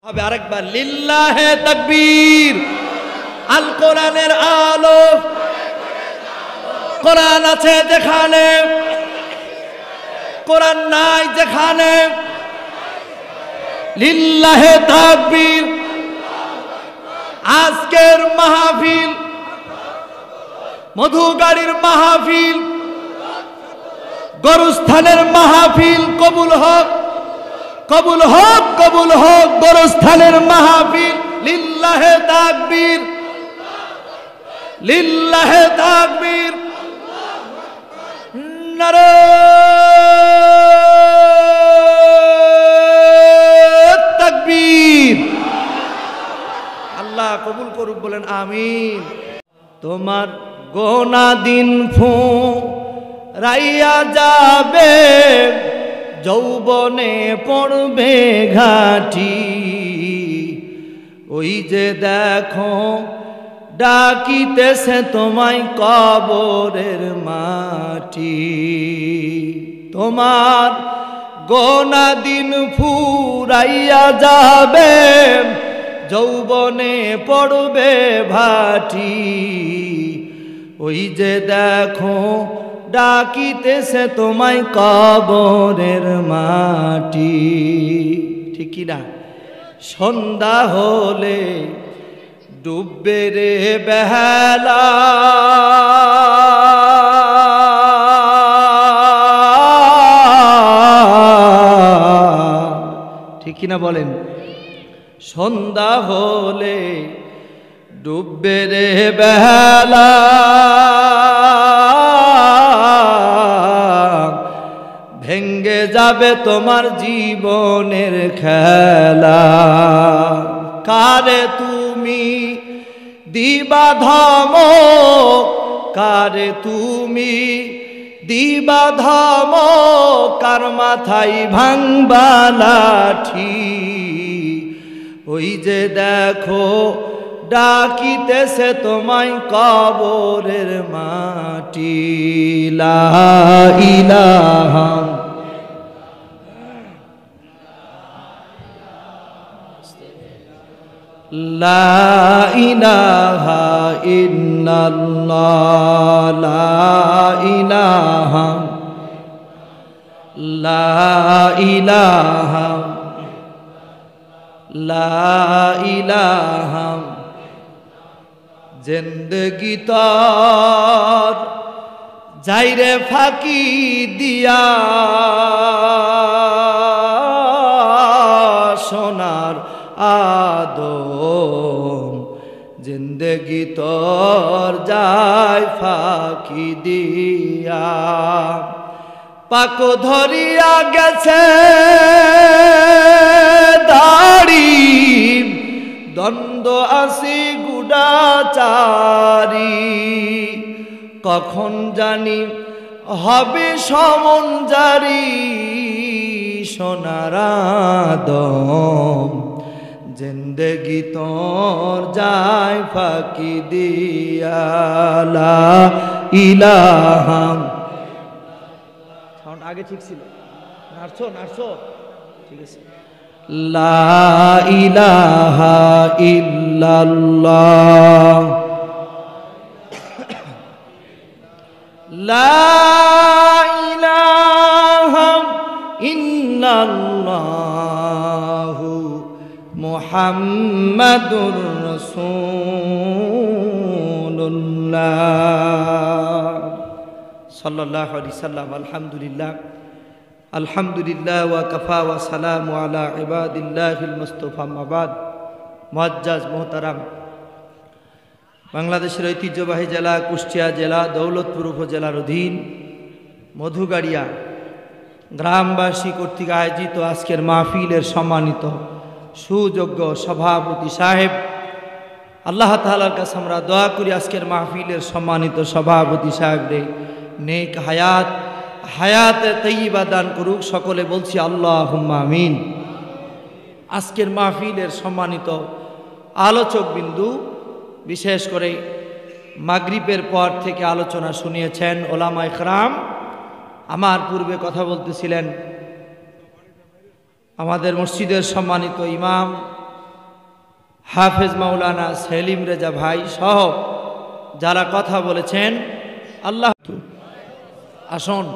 হবে আরেকবার লিল্লাহে তাকবীর। আল কোরআনের আলো, কোরআন আছে যেখানে, কোরআন নাই যেখানে, লিল্লাহে তাকবীর। আজকের মাহফিল মধুগাড়ির মাহফিল, গরুস্থানের মাহফিল কবুল হোক, কবুল হোক, কবুল হোক গরুস্থানের মাহফিল। লিল্লাহে তাকবীর, লিল্লাহে তাকবীর। নারে তাকবীর। আল্লাহ কবুল করুক, বলেন আমিন। তোমার গোনা দিন ফুরাইয়া যাবে, যৌবনে পড়বে ঘাটি। ওই যে দেখো ডাকিতেছে তোমায় কবরের মাটি। তোমার গোনা দিন ফুরাইয়া যাবে, যৌবনে পড়বে ভাটি। ওই যে দেখো ডাকিতেছে তোমায় কবরের মাটি। ঠিক কি না? সন্ধ্যা হলে ডুববে রে বেহালা, ঠিক কি না বলেন? সন্ধ্যা হলে ডুববে রে বেহালা, ভেঙ্গে যাবে তোমার জীবনের খেলা। কারে তুমি দিবা ধমক, কারে তুমি দিবা ধমক, কার মাথায় ভাঙবা লাঠি। ওই যে দেখো ডাকিতেছে তোমায় কবরের মাটি। লা ইলাহা লা ইলাহা ইল্লাল্লাহ, লা ইলাহা লা ইলাহা লা ইলাহা। জিন্দগি তোর যাইরে ফাঁকি দিয়া, সোনার আদম। জিন্দগি তোর যায় ফাঁকি দিয়া, পাক ধরিয়া গেছে দাড়ি, দ্বন্দ্ব আসি গুডাচারি। কখন জানি হবে সমন জারি, সোনার আদম। জিন্দগি তোর যায় ফাঁকি দিয়া, লা ইলাহা। সাউন্ড আগে ঠিক ছিল, নাচো নাচো, ঠিক আছে। লা ইলাহা ইল্লাল্লাহ, লা ইলাহা ইল্লাল্লাহু মুহাম্মাদুর রাসূলুল্লাহ সাল্লাল্লাহু আলাইহি সাল্লাম। আলহামদুলিল্লাহ, আলহামদুলিল্লাহ ওয়া কাফা ওয়া সালামু আলা ইবাদিল্লাহিল মুস্তাফা। মাবাদ। মুআজ্জাজ মুহতারাম, বাংলাদেশের ঐতিহ্যবাহী জেলা কুষ্টিয়া জেলা দৌলতপুর উপজেলার অধীন মধুগাড়িয়া গ্রামবাসী কর্তৃক আয়োজিত আজকের মাহফিলের সম্মানিত সুযোগ্য সভাপতি সাহেব, আল্লাহ তাআলার কাছে আমরা দোয়া করি আজকের মাহফিলের সম্মানিত সভাপতি সাহেবরে নেক হায়াত, হায়াতে তৈয়বা দান করুক। সকলে বলছি আল্লাহুম্মা আমিন। আজকের মাহফিলের সম্মানিত আলোচক বিন্দু, বিশেষ করে মাগরিবের পর থেকে আলোচনা শুনিয়েছেন ওলামা ইকরাম। আমার পূর্বে কথা বলতেছিলেন আমাদের মসজিদের সম্মানিত ইমাম হাফেজ মাওলানা সেলিম রেজা ভাই সহ যারা কথা বলেছেন, আল্লাহ আসুন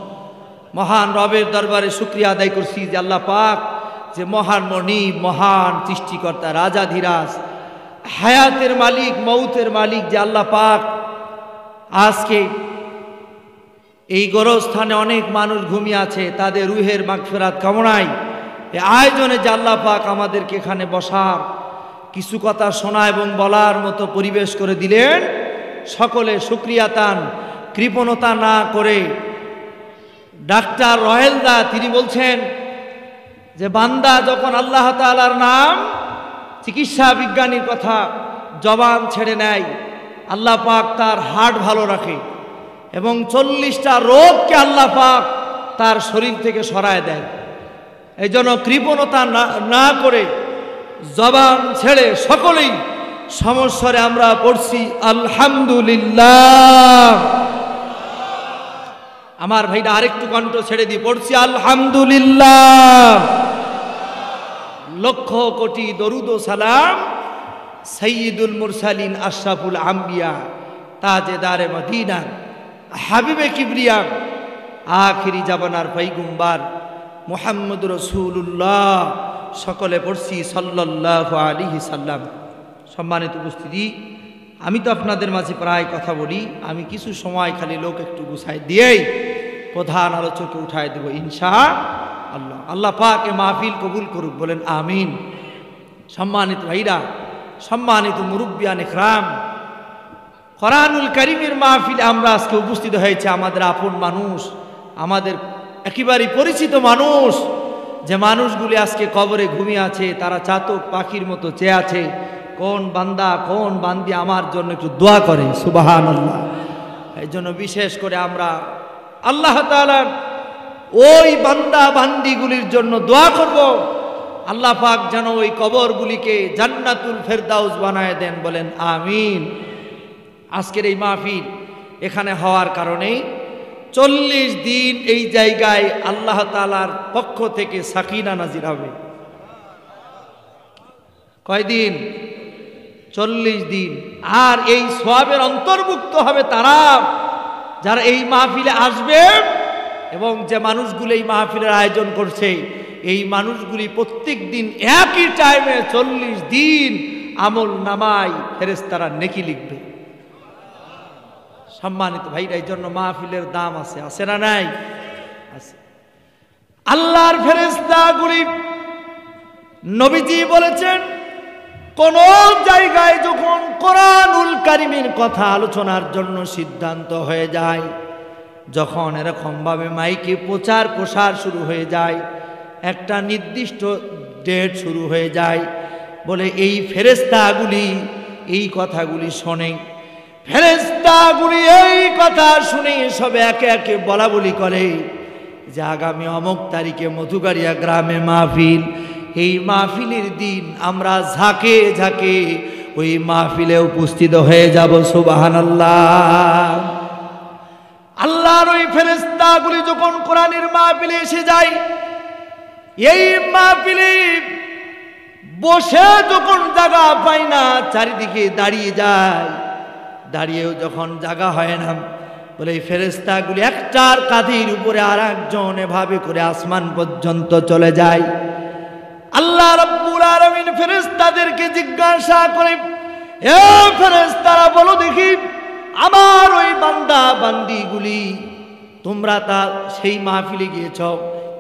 মহান রবের দরবারে শুকরিয়া আদায় করছি যে আল্লাহ পাক যে মহান মনিব, মহান সৃষ্টিকর্তা, রাজাধিরাজ, হায়াতের মালিক, মৌতের মালিক যে আল্লাহ পাক আজকে এই গোরস্থানে অনেক মানুষ ঘুমিয়ে আছে, তাদের রুহের মাগফিরাত কামনায় এই আয়োজনে যে আল্লাহ পাক আমাদেরকে এখানে বসার, কিছু কথা শোনা এবং বলার মতো পরিবেশ করে দিলেন। সকলে শুকরিয়াতান, কৃপণতা না করে। ডাক্তার রহেলদা তিনি বলছেন যে বান্দা যখন আল্লাহ তাআলার নাম, চিকিৎসা বিজ্ঞানীর কথা জবান ছেড়ে নেয়, আল্লাহ পাক তার হার্ট ভালো রাখে এবং 40টা রোগকে আল্লাহ পাক তার শরীর থেকে সরায় দেয়। এই জন্য কৃপণতা না করে জবান ছেড়ে সকলেই সমস্বরে আমরা পড়ছি আলহামদুলিল্লাহ। আমার ভাইরা আরেকটু কণ্ঠ ছেড়ে দিয়ে পড়ছি আলহামদুলিল্লাহ। লক্ষ কোটি দরুদ ও সালাম সাইয়্যিদুল মুরসালিন আশরাফুল আম্বিয়া তাজেদারে মদিনা হাবিবে কিবরিয়া আখিরি জামানার পয়গম্বর মুহাম্মদ রাসূলুল্লাহ সকলে পড়ছি সাল্লাল্লাহু আলাইহি সাল্লাম। সম্মানিত উপস্থিতি, আমি তো আপনাদের মাঝে প্রায় কথা বলি, আমি কিছু সময় খালি লোক একটু গুছাই দিয়েই প্রধান আলোচকে উঠায় দেব ইনশাআল্লাহ। আল্লাহ পাক এ মাহফিল কবুল করুক, বলেন আমিন। সম্মানিত ভাইরা, সম্মানিত মুরব্বিয়ান ইকরাম, কোরআনুল কারীমের মাহফিলে আমরা আজকে উপস্থিত হয়েছে। আমাদের আপন মানুষ, আমাদের একেবারেই পরিচিত মানুষ, যে মানুষগুলি আজকে কবরে ঘুমিয়ে আছে, তারা চাতক পাখির মতো চেয়ে আছে, কোন বান্দা কোন বান্দি আমার জন্য একটু দোয়া করে। সুবহানাল্লাহ। এই জন্য বিশেষ করে আমরা আল্লাহ তাআলার ওই বান্দা বান্দিগুলির জন্য দোয়া করব, আল্লাহ পাক যেন ওই কবরগুলিকে জান্নাতুল ফেরদাউস বানায় দেন, বলেন আমিন। আজকের এই মাহফিল এখানে হওয়ার কারণে 40 দিন এই জায়গায় আল্লাহ তাআলার পক্ষ থেকে সাকিনা নাজির হবে। কয়দিন? 40 দিন। আর এই সওয়াবের অন্তর্ভুক্ত হবে তারা যারা এই মাহফিলে আসবে, এবং যে মানুষগুলো এই মাহফিলের আয়োজন করছে এই মানুষগুলি প্রত্যেক দিন একই টাইমে 40 দিন আমল নামায় ফেরেশতারা নেকি লিখবে। সম্মানিত ভাইরা, এই জন্য মাহফিলের দাম আছে, আছে না নাই? আছে। আল্লাহর ফেরেশতাগুলি, নবীজি বলেছেন, কোন জায়গায় যখন কোরআনুল কারীমের কথা আলোচনার জন্য সিদ্ধান্ত হয়ে যায়, যখন এরকম ভাবে মাইকে প্রচার প্রসার শুরু হয়ে যায়, একটা নির্দিষ্ট ডেট শুরু হয়ে যায়, বলে এই ফেরেশতাগুলি এই কথাগুলি শোনে। ফেরেশতাগুলি এই কথা শুনে সবে একে একে বলা বলি করে যে আগামী অমুক তারিখে মধুগাড়িয়া গ্রামে মাহফিল, এই মাহফিলের দিন আমরা ঝাঁকে ঝাঁকে ওই মাহফিলে উপস্থিত হয়ে যাব। সুবহানাল্লাহ। আল্লাহর ওই ফেরেশতাগুলি যখন কোরআনের মাহফিলে এসে যায়, এই মাহফিলে বসে যখন জায়গা পায় না, চারিদিকে দাঁড়িয়ে যায়, দাঁড়িয়েও যখন জায়গা হয় না, বলে এই ফেরেশতাগুলি একটার কাঁধের উপরে আর একজন এভাবে করে আসমান পর্যন্ত চলে যায়। আল্লাহ রাব্বুল আলামিন ফেরেশতাদেরকে জিজ্ঞাসা করে, এ ফেরেশতারা বলো দেখি, আমার ওই বান্দা বান্দিগুলি তোমরা তা সেই মাহফিলে গিয়েছ,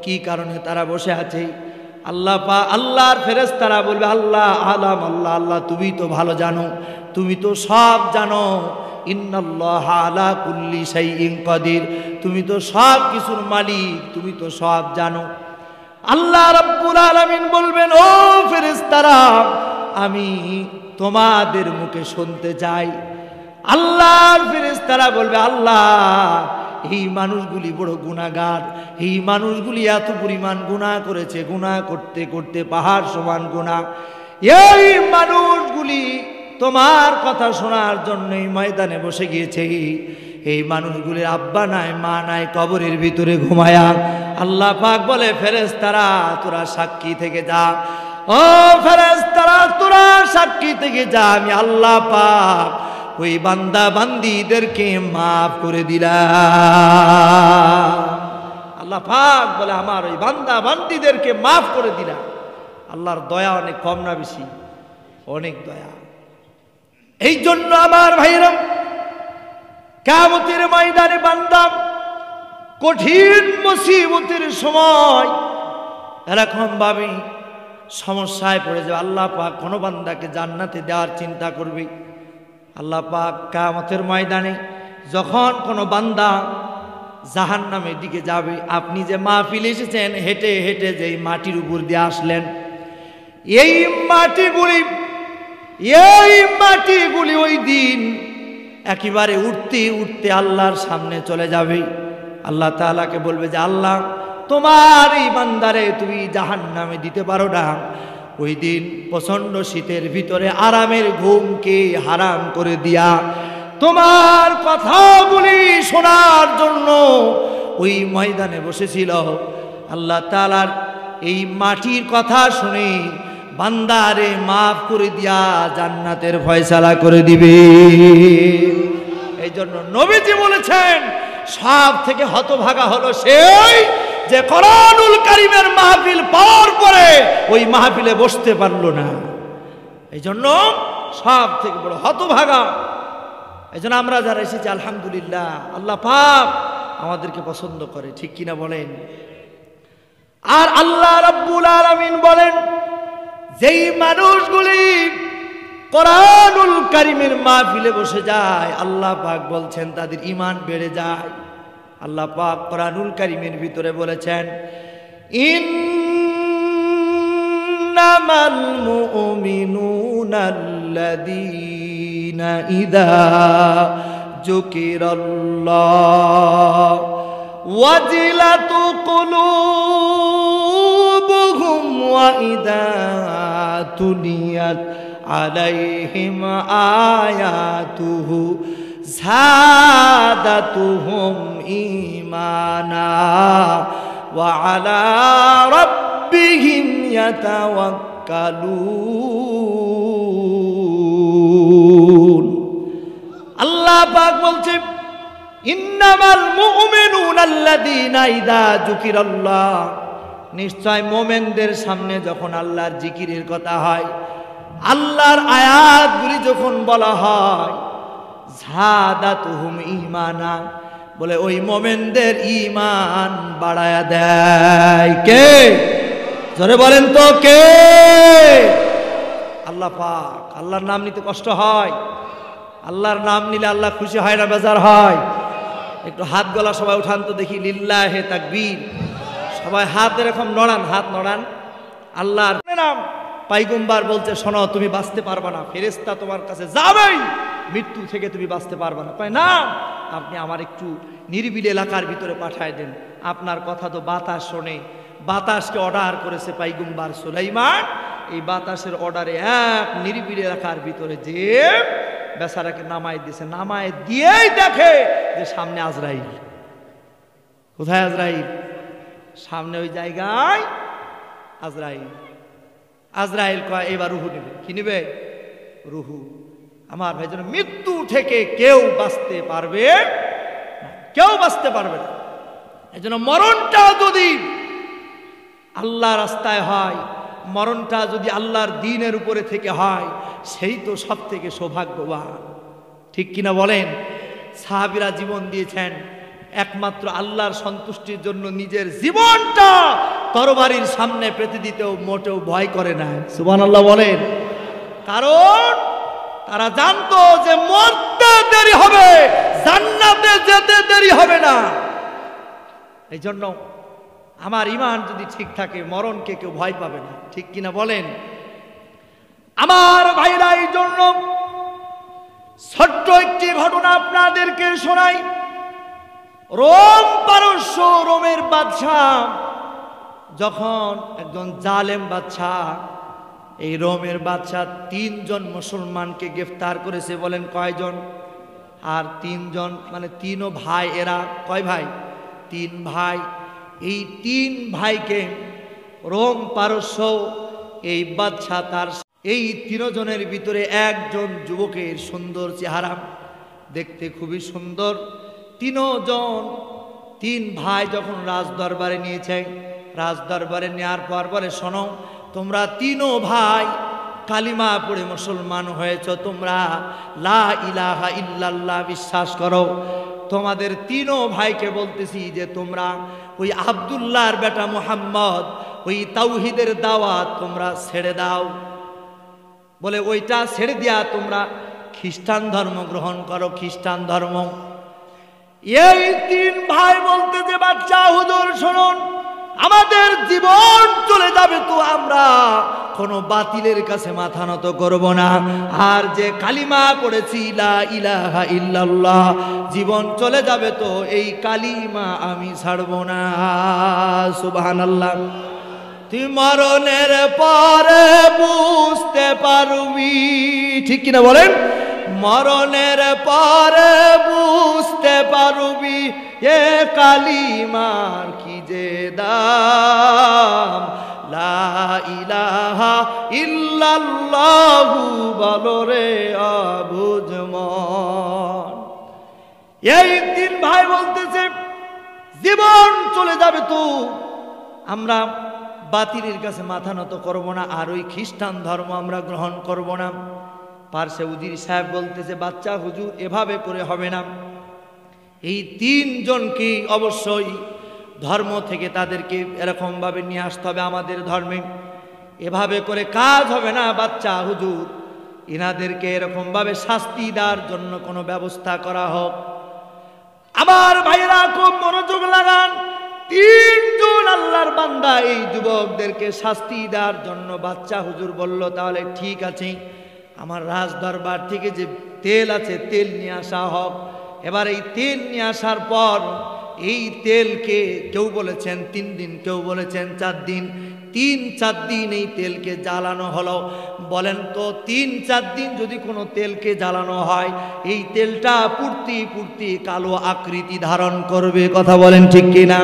কি কারণে তারা বসে আছে? আল্লাহর ফেরেশতারা বলবে, আল্লাহ আলাম, আল্লাহ আল্লাহ তুমি তো ভালো জানো, তুমি তো সব জানো। ইন্নাল্লাহা আলা কুল্লি শাইইন কাদির, তুমি তো সব কিছুর মালিক, তুমি তো সব জানো। আল্লাহ রাব্বুল আলামিন বলবেন, ও ফেরেশতারা, আমি তোমাদের মুখে শুনতে চাই। আল্লাহর ফেরেশতারা বলবে, আল্লাহ এই মানুষগুলি বড় গুনাহগার, এই মানুষগুলি এত পরিমাণ গুনাহ করেছে, গুনাহ করতে করতে পাহাড় সমান গুনাহ। এই মানুষগুলি তোমার কথা শোনার জন্যই ময়দানে বসে গিয়েছে। এই মানুষগুলির আব্বা নাই, মা নাই, কবরের ভিতরে ঘুমায়া। আল্লাহ পাক বলে, ফেরেশতারা তোরা সাক্ষী থেকে যা। ও ফেরেশতারা তোরা সাক্ষী থেকে যা আমি আল্লাহ পাক ওই বান্দা বান্দীদেরকে মাফ করে দিলাম। আল্লাহ পাক বলে আমার ওই বান্দা বান্দীদেরকে মাফ করে দিলাম। আল্লাহর দয়া অনেক কম না বেশি? অনেক দয়া। এই জন্য আমার ভাইরা কিয়ামতের ময়দানে বান্দা কঠিন মুসিবতের সময় এরকম ভাবে সমস্যায় পড়ে যাবে। আল্লাহ পাক কোন বান্দাকে জান্নাতে দেওয়ার চিন্তা করবে। আল্লাহ পাক কিয়ামতের ময়দানে যখন কোনো বান্দা জাহান্নামের দিকে যাবে, আপনি যে মাহফিলে এসেছেন হেঁটে হেঁটে যেই মাটির উপর দিয়ে আসলেন, এই মাটিগুলি ওই দিন একেবারে উঠতে উঠতে আল্লাহর সামনে চলে যাবে। আল্লাহ তাআলাকে বলবে যে আল্লাহ, তোমার এই বান্দারে তুমি জাহান্নামে দিতে পারো না। ওই দিন প্রচন্ড শীতের ভিতরে আরামের ঘুমকে হারাম করে দিয়া তোমার কথাগুলি শোনার জন্য ওই ময়দানে বসেছিল। আল্লাহ তাআলার এই মাটির কথা শুনে বান্দারে মাফ করে দিয়া জান্নাতের ফয়সালা করে দিবে। এই জন্য নবীজি বলেছেন সব থেকে হতভাগা হলো সেই যে কোরআনুল কারীমের মাহফিল পাওয়ার পরে ওই মাহফিলে বসতে পারলো না। এই জন্য সব থেকে বড় হতভাগা। এই জন্য আমরা যারা এসেছি আলহামদুলিল্লাহ, আল্লাহ পাক আমাদেরকে পছন্দ করে, ঠিক কিনা বলেন? আর আল্লাহ রাব্বুল আলামিন বলেন যেই মানুষগুলি কোরআনুল কারীমের মাহফিলে বসে যায়, আল্লাহ পাক বলছেন তাদের ঈমান বেড়ে যায়। আল্লাহ পাক কোরআনুল কারীমের ভিতরে বলেছেন ইন্নামাল মুমিনুনাল্লাযীনা ইযা যুকিরাল্লাহ ওয়াজিলাত কুলুবুহুম ওয়া ইযা তুলিয়াত আলাইহিম আয়াতুহু যাদাতুহুম ঈমানা ওয়া আলা রাব্বিহিম ইয়াতাওয়াক্কালুন। আল্লাহ পাক বলছেন ইন্নামাল মুমিনুনাল্লাযীনা ইযা যুকিরাল্লাহ, নিশ্চয় মোমেনদের সামনে যখন আল্লাহর জিকিরের কথা হয়, আল্লাহর আয়াতগুলি যখন বলা হয়, যাদাতুহুম ঈমানা, বলে ওই মোমেনদের ঈমান বাড়ায়া দেয়। কে? জোরে বলেন তো কে? আল্লাহ পাক। আল্লাহর নাম নিতে কষ্ট হয়? আল্লাহর নাম নিলে আল্লাহ খুশি হয় না বেজার হয়? একটু হাত গলা সবাই উঠান তো দেখি, লিল্লাহে তাকবীর। সবাই হাত এরকম নড়ান, হাত নড়ান। আল্লাহর নাম। পয়গম্বর বলছে শোনো, তুমি বাঁচতে পারবা না, ফেরেশতা তোমার কাছে যাবেই, মৃত্যু থেকে তুমি বাঁচতে পারবা না। কয় না, আপনি আমার একটু নিরিবিলি এলাকার ভিতরে পাঠায় দেন। আপনার কথা তো বাতাস শোনে, বাতাসকে অর্ডার করেছে পয়গম্বর সুলাইমান। এই বাতাসের অর্ডারে এক নিরিবিলি এলাকার ভিতরে যে বেচারাকে নামায় দিয়েছে, নামায় দিয়েই দেখে যে সামনে আজরাইল। কোথায় আজরাইল? সামনে ওই জায়গায় আজরাইল। আজরাইল কয় এবার রুহু নেবে। কি নেবে? রুহু। আমার ভাই, যেন মৃত্যু থেকে কেউ বাঁচতে পারবে না, কেউ বাঁচতে পারবে না। এই জন্য মরণটা যদি আল্লাহ রাস্তায় হয়, মরণটা যদি আল্লাহর দ্বীনের উপরে থেকে হয়, সেই তো সব থেকে সৌভাগ্যবান, ঠিক কিনা বলেন? সাহাবীরা জীবন দিয়েছেন একমাত্র আল্লাহর সন্তুষ্টির জন্য, নিজের জীবনটা তরবারির সামনে পেতে দিতেও মোটেও ভয় করে না। সুবহানাল্লাহ বলেন। কারণ তারা জানতো যে মরতে দেরি হবে, জান্নাতে যেতে দেরি হবে না। এই জন্য আমার ঈমান যদি ঠিক থাকে, মরণকে কেউ ভয় পাবে না, ঠিক কিনা বলেন? আমার ভাইরা, এই জন্য ছোট্ট একটি ঘটনা আপনাদেরকে শোনাই। রোম পারস্য, রোমের বাদশাহ যখন একজন জালেম বাদশাহ, এই রোমের বাদশাহ 3 জন মুসলমানকে গ্রেফতার করেছে। বলেন কয়জন? আর 3 জন মানে 3 ভাই। এরা কয় ভাই? 3 ভাই। এই 3 ভাইকে রোম পারস্য এই বাদশাহ তার এই তিনজনের ভিতরে একজন যুবকের সুন্দর চেহারা, দেখতে খুবই সুন্দর। তিনজন তিন ভাই যখন রাজদরবারে নিয়েছে, রাজদরবারে নেওয়ার পর বলে, শোনো তোমরা তিনও ভাই কালিমা পড়ে মুসলমান হয়েছ, তোমরা লা ইলাহা ইল্লাল্লাহ বিশ্বাস করো। তোমাদের তিনও ভাইকে বলতেছি যে তোমরা ওই আব্দুল্লাহর বেটা মুহাম্মদ ওই তাওহীদের দাওয়াত তোমরা ছেড়ে দাও। বলে ওইটা ছেড়ে দিয়া তোমরা খ্রিস্টান ধর্ম গ্রহণ করো, খ্রিস্টান ধর্ম। এই তিন ভাই বলতে যে, বাচ্চা হুজুর শুনুন, আমাদের জীবন চলে যাবে তো আমরা কোনো বাতিলের কাছে মাথা নত করব না, আর যে কালিমা পড়েছি লা ইলাহা ইল্লাল্লাহ, জীবন চলে যাবে তো এই কালিমা আমি ছাড়ব না। সুবহানাল্লাহ। তুই মরণের পরে বুঝতে পারবি, ঠিক কিনা বলেন? মরণের পরে বুঝতে পারবি এ কালিমার কি যে দাম, লা ইলাহা ইল্লাল্লাহু বলো রে অবুঝ মন। এই তিন ভাই বলতেছে জীবন চলে যাবে তো আমরা বাতিলের কাছে মাথা নত করব না, আর ওই খ্রিস্টান ধর্ম আমরা গ্রহণ করব না। পার্শ্বে উজির সাহেব বলতেছে, বাচ্চা হুজুর এভাবে করে হবে না, এই তিনজনকে অবশ্যই ধর্ম থেকে তাদেরকে এরকমভাবে নিয়ে আসতে হবে আমাদের ধর্মে, এভাবে করে কাজ হবে না। বাচ্চা হুজুর ইনাদেরকে এরকমভাবে শাস্তি দেওয়ার জন্য কোনো ব্যবস্থা করা হোক। আমার ভাইরা খুব মনোযোগ লাগান, তিনজন আল্লাহর বান্দা এই যুবকদেরকে শাস্তি দেওয়ার জন্য বাচ্চা হুজুর বলল, তাহলে ঠিক আছে, আমার রাজ দরবার থেকে যে তেল আছে তেল নিয়ে আসা হোক। এবার এই তেল নিয়ে আসার পর এই তেলকে কেউ বলেছেন 3 দিন, কেউ বলেছেন 4 দিন, 3-4 দিন এই তেলকে জ্বালানো হলো। বলেন তো 3-4 দিন যদি কোনো তেলকে জ্বালানো হয়, এই তেলটা পুড়তে পুড়তে কালো আকৃতি ধারণ করবে। কথা বলেন ঠিক কিনা?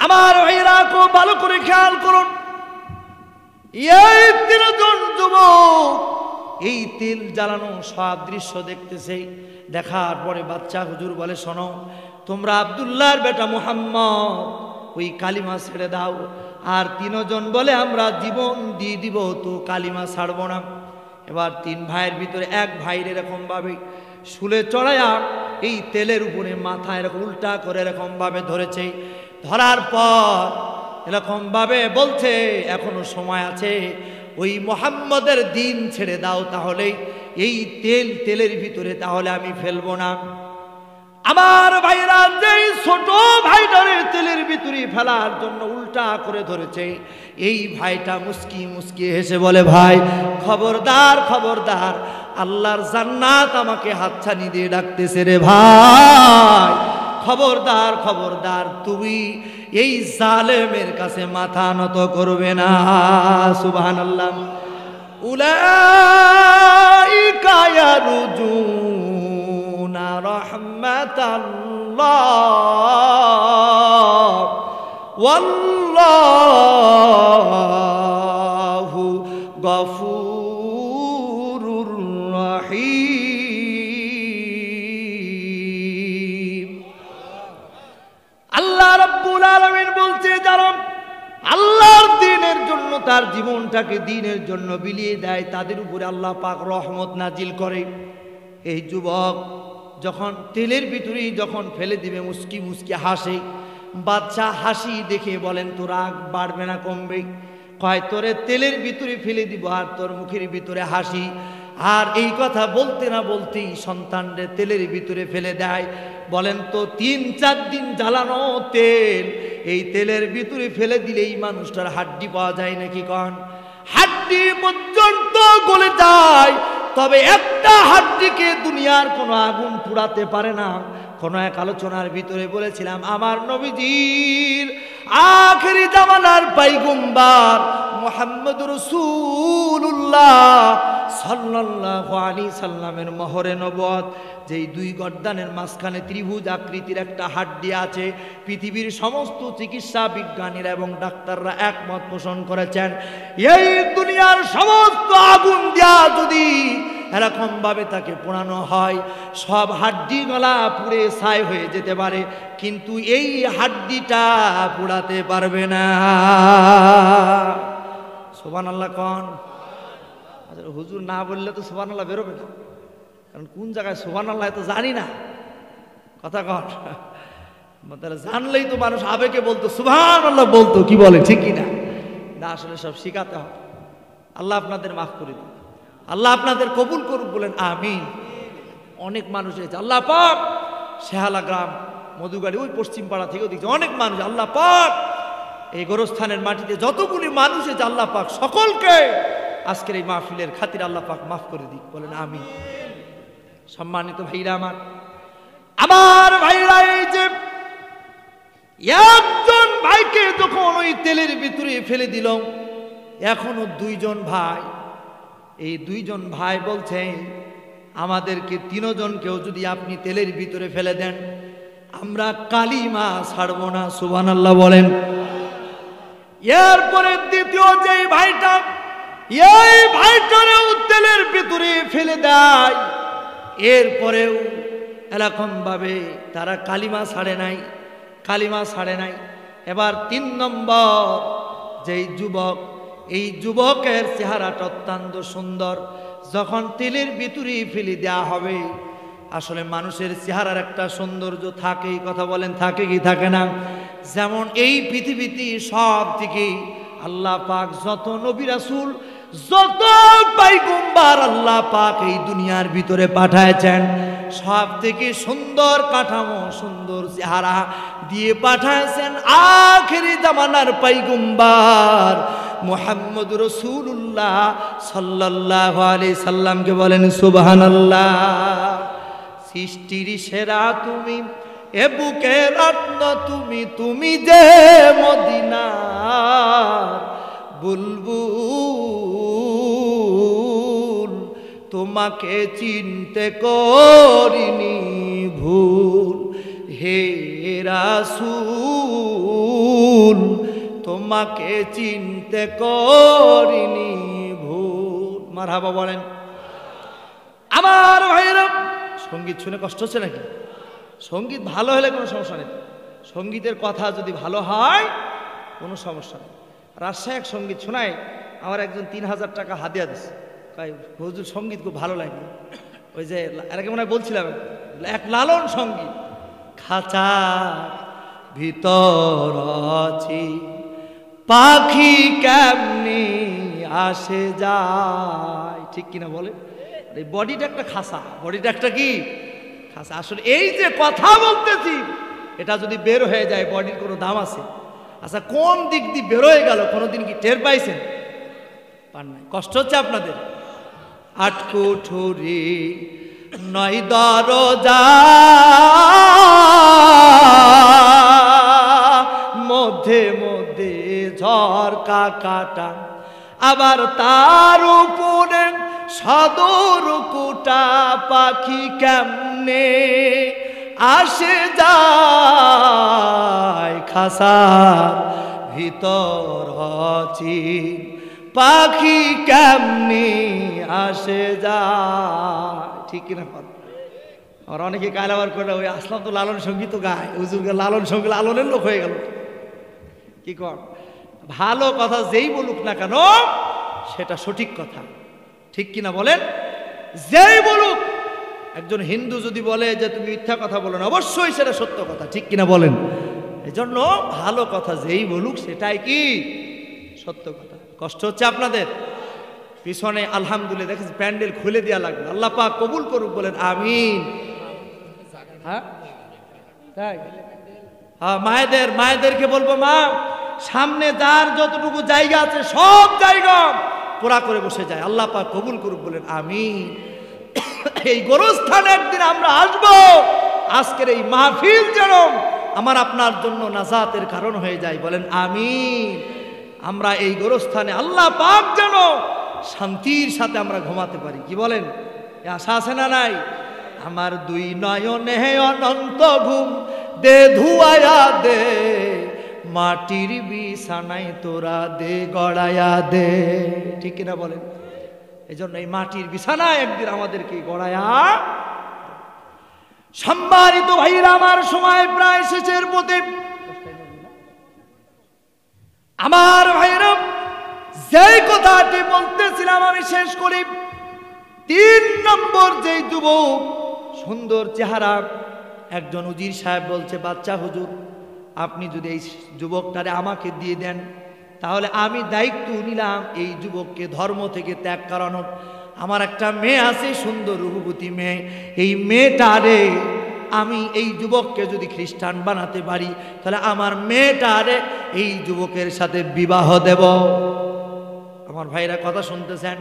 আমার ভাইরা খুব ভালো করে খেয়াল করুন, এই তিনজন যুবক এই তেল জ্বালানো সব দৃশ্য দেখতেছে। দেখার পরে বাচ্চা হুজুর বলে, শোনো তোমরা আব্দুল্লাহর বেটা মুহাম্মদ ওই কালিমা ছেড়ে দাও। আর তিনজন বলে আমরা জীবন দিয়ে দিব তো কালিমা ছাড়বো না। এবার তিন ভাইয়ের ভিতরে এক ভাইয়ের এরকম ভাবে শুলে চড়াইয়া এই তেলের উপরে মাথা এরকম উল্টা করে এরকম ভাবে ধরেছে। ধরার পর এরকম ভাবে বলছে, এখনো সময় আছে, ওই মুহাম্মদের দিন ছেড়ে দাও, তাহলে এই তেলের ভিতরে তাহলে আমি ফেলবো না। আমার ভাইরা যেই ছোট ভাইটারে তেলের ভিতরে ফেলার জন্য উল্টা করে ধরেছে, এই ভাইটা মুস্কি মুস্কি হেসে বলে, ভাই খবরদার খবরদার, আল্লাহর জান্নাত আমাকে হাতছানি দিয়ে ডাকতেছে রে ভাই, খবরদার খবরদার, তুমি এই জালেমের কাছে মাথা নত করবে না। সুবহানাল্লাহ। উলাইকা ইয়ারজুনা রাহমাতাল্লাহ ওয়াল্লাহু গফুরুর রহিম। আল্লাহ রাব্বুল আলামিন বলছে, যারা আল্লাহর দ্বীনের জন্য তার জীবনটাকে দ্বীনের জন্য বিলিয়ে দেয়, তাদের উপরে আল্লাহ পাক রহমত নাজিল করে। এই যুবক যখন তেলের ভিতরে যখন ফেলে দিবে মুস্কি মুস্কি হাসে। বাদশাহ হাসি দেখে বলেন, তো রাগ বাড়বে না কমবে? কয়, তোরে তেলের ভিতরে ফেলে দিব আর তোর মুখের ভিতরে হাসি। আর এই কথা বলতে না বলতেই সন্তানরে তেলের ভিতরে ফেলে দেয়। বলেন তো 3-4 দিন জ্বালানো তেল এই তেলের ভিতরে ফেলে দিলেই মানুষটার হাড্ডি পাওয়া যায় নাকি? কন হাড্ডি পর্যন্ত গলে যায়, তবে একটা হাড্ডিকে দুনিয়ার কোনো আগুন পুড়াতে পারে না। কোন এক আলোচনার ভিতরে বলেছিলাম, আমার নবীজির আখেরি জামানার পয়গম্বর মুহাম্মদ রাসূলুল্লাহ সাল্লাল্লাহু আলাইহি সাল্লামের মোহরে নবুয়ত। যেই দুই গর্দানের মাঝখানে ত্রিভুজ আকৃতির একটা হাড্ডি আছে, পৃথিবীর সমস্ত চিকিৎসা বিজ্ঞানীরা এবং ডাক্তাররা একমত পোষণ করেছেন, এই দুনিয়ার সমস্ত আগুন দেয়া যদি এরকম ভাবে তাকে পোড়ানো হয়, সব হাড্ডি গলা পুড়ে ছাই হয়ে যেতে পারে, কিন্তু এই হাড্ডিটা পোড়াতে পারবে না। সুবহানাল্লাহ কোন? হুজুর না বললে তো সুবহানাল্লাহ বেরোবে না, কারণ কোন জায়গায় সুবহানাল্লাহ তো জানি না। কথা কন, তাহলে জানলেই তো মানুষ আবেগে বলতো সুবহানাল্লাহ বলতো, কি বলে ঠিক কি না? আসলে সব শিখাতে হবে। আল্লাহ আপনাদের মাফ করে দিন, আল্লাহ আপনাদের কবুল করুক, বলেন আমিন। অনেক মানুষ এসেছে আল্লাহ পাক, শেহালা গ্রাম মধুগাড়ি ওই পশ্চিম পাড়া থেকেও দেখছি অনেক মানুষ। আল্লাহ পাক এই গোরস্থানের মাটিতে যতগুলি মানুষ এসেছে আল্লাহ পাক সকলকে আজকের এই মাহফিলের খাতির আল্লাহ পাক মাফ করে দিক, বলেন আমিন। সম্মানিত ভাইরা আমার ভাইরা, এই যে একজন ভাইকে যখন ওই তেলের ভিতরে ফেলে দিল, এখনো দুইজন ভাই, এই দুইজন ভাই বলছে আমাদেরকে তিনজনকেও যদি আপনি তেলের ভিতরে ফেলে দেন আমরা কালিমা ছাড়বো না। সুবহানাল্লাহ বলেন। এরপরে দ্বিতীয় যেই ভাইটা, এই ভাইটারেও তেলের ভিতরে ফেলে দেয়, এরপরেও এরকম ভাবে তারা কালিমা ছাড়ে নাই, কালিমা ছাড়ে নাই। এবার 3 নম্বর যেই যুবক, এই যুবকের চেহারাটা অত্যন্ত সুন্দর। যখন তেলের ভিতরে ফেলে দেওয়া হবে, আসলে মানুষের চেহারার একটা সৌন্দর্য থাকে, কথা বলেন থাকে কি থাকে না? যেমন এই পৃথিবীতে সব থেকে আল্লাহ পাক যত নবী রাসূল, যত পয়গম্বর আল্লাহ পাক এই দুনিয়ার ভিতরে পাঠায়েছেন, সব থেকে সুন্দর কাঠামো, সুন্দর চেহারা দিয়ে পাঠাইছেন আখিরি জামানার পয়গম্বর মুহাম্মদ রাসূলুল্লাহ সাল্লাল্লাহু আলাইহি সাল্লামকে। বলেন সুবহানাল্লাহ। সৃষ্টির সেরা তুমি, এ বুকে রত্ন তুমি, তুমি যে মদিনার বুলবুল, তোমাকে চিনতে করিনি ভুল, হে রাসূল তোমাকে চিনতে করিনি ভুল। মারহাবা বলেন। আমার ভাইরা, সঙ্গীত শুনে কষ্ট হচ্ছে নাকি? সঙ্গীত ভালো হলে কোনো সমস্যা নেই, সঙ্গীতের কথা যদি ভালো হয় কোনো সমস্যা নেই। রাজশাহী এক সঙ্গীত শোনায়, আমার একজন 3000 টাকা হাদিয়া দিচ্ছে, তাই হুজুর সঙ্গীত খুব ভালো লাগে। ওই যে এরকম মনে হয় বলছিলাম, এক লালন সঙ্গীত, খাঁচার ভিতর আছি পাখি কেমনি আসে যায়, ঠিক কিনা বলে? এই বডিটা একটা খাসা, বডিটা একটা কি খাসা। আসলে এই যে কথা বলতেছি, এটা যদি বের হয়ে যায় বডির কোনো দাম আছে? আচ্ছা, কোন দিক দিয়ে বের হয়ে গেল কোনোদিন কি টের পাইছেন? পান নাই? কষ্ট হচ্ছে আপনাদের? 8 কুঠুরি 9 দরজা, মধ্যে মধ্যে ঝরকা কাটা, আবার তার উপরে সদর কুটা, পাখি কেমনে আসে যায় খাসার ভিতর আছি, পাখি কেমনে আসে যায়, ঠিক কিনা? আর অনেকে গায়ে আবার করে, ওই আসলাম তো লালন সঙ্গীত গায়, হুজুরকে লালন সঙ্গীত, লালনের লোক হয়ে গেল। কি কর, ভালো কথা যেই বলুক না কেন সেটা সঠিক কথা, ঠিক কিনা বলেন? যেই বলুক, একজন হিন্দু যদি বলে যে তুমি মিথ্যা কথা বলো না, অবশ্যই সেটা সত্য কথা, ঠিক কিনা বলেন? এই জন্য ভালো কথা যেই বলুক সেটাই কি সত্য কথা। কষ্ট হচ্ছে আপনাদের? পিছনে আলহামদুলিল্লাহ দেখেছি প্যান্ডেল খুলে দেওয়া লাগবে, আল্লাহ পাক কবুল করুক, বলেন আমিন। হ্যাঁ তাই, হ্যাঁ মায়েদেরকে বলবো, মা সামনে যার যতটুকু জায়গা আছে সব জায়গা পুরা করে বসে যায়, আল্লাহ পাক কবুল করুক, বলেন আমিন। এই গোরস্থানে একদিন আমরা আসবো, আজকের এই মাহফিল যেন আমার আপনার জন্য নাজাতের কারণ হয়ে যায়, বলেন আমিন। আমরা এই গোরস্থানে আল্লাহ পাক যেন শান্তির সাথে আমরা ঘুমাতে পারি। কি বলেন? এ আশা আছে না নাই? আমার দুই নয়নে অনন্ত ঘুম দে ধুয়ায়া দে, মাটির বিছানায় তোরা দে গড়ায়া দে। ঠিক কিনা বলেন? এই জন্য এই মাটির বিছানায় একদিন আমাদেরকে গড়ায়া। সম্মানিত ভাইরা আমার, সময় প্রায় শেষের পথে। আমার ভাইরা, যেই কথাটি বলতেছিলাম আমি শেষ করি। 3 নম্বর যেই যুবক, সুন্দর চেহারা, একজন উজির সাহেব বলছে, বাচ্চা হুজুর, আপনি যদি এই যুবকটারে আমাকে দিয়ে দেন, তাহলে আমি দায়িত্ব নিলাম এই যুবককে ধর্ম থেকে ত্যাগ করানোর। আমার একটা মেয়ে আছে, সুন্দর রূপবতী মেয়ে, এই মেয়েটারে আমি এই যুবককে যদি খ্রিস্টান বানাতে পারি, তাহলে আমার মেয়েটারে এই যুবকের সাথে বিবাহ দেব। আমার ভাইরা কথা শুনতেছেন?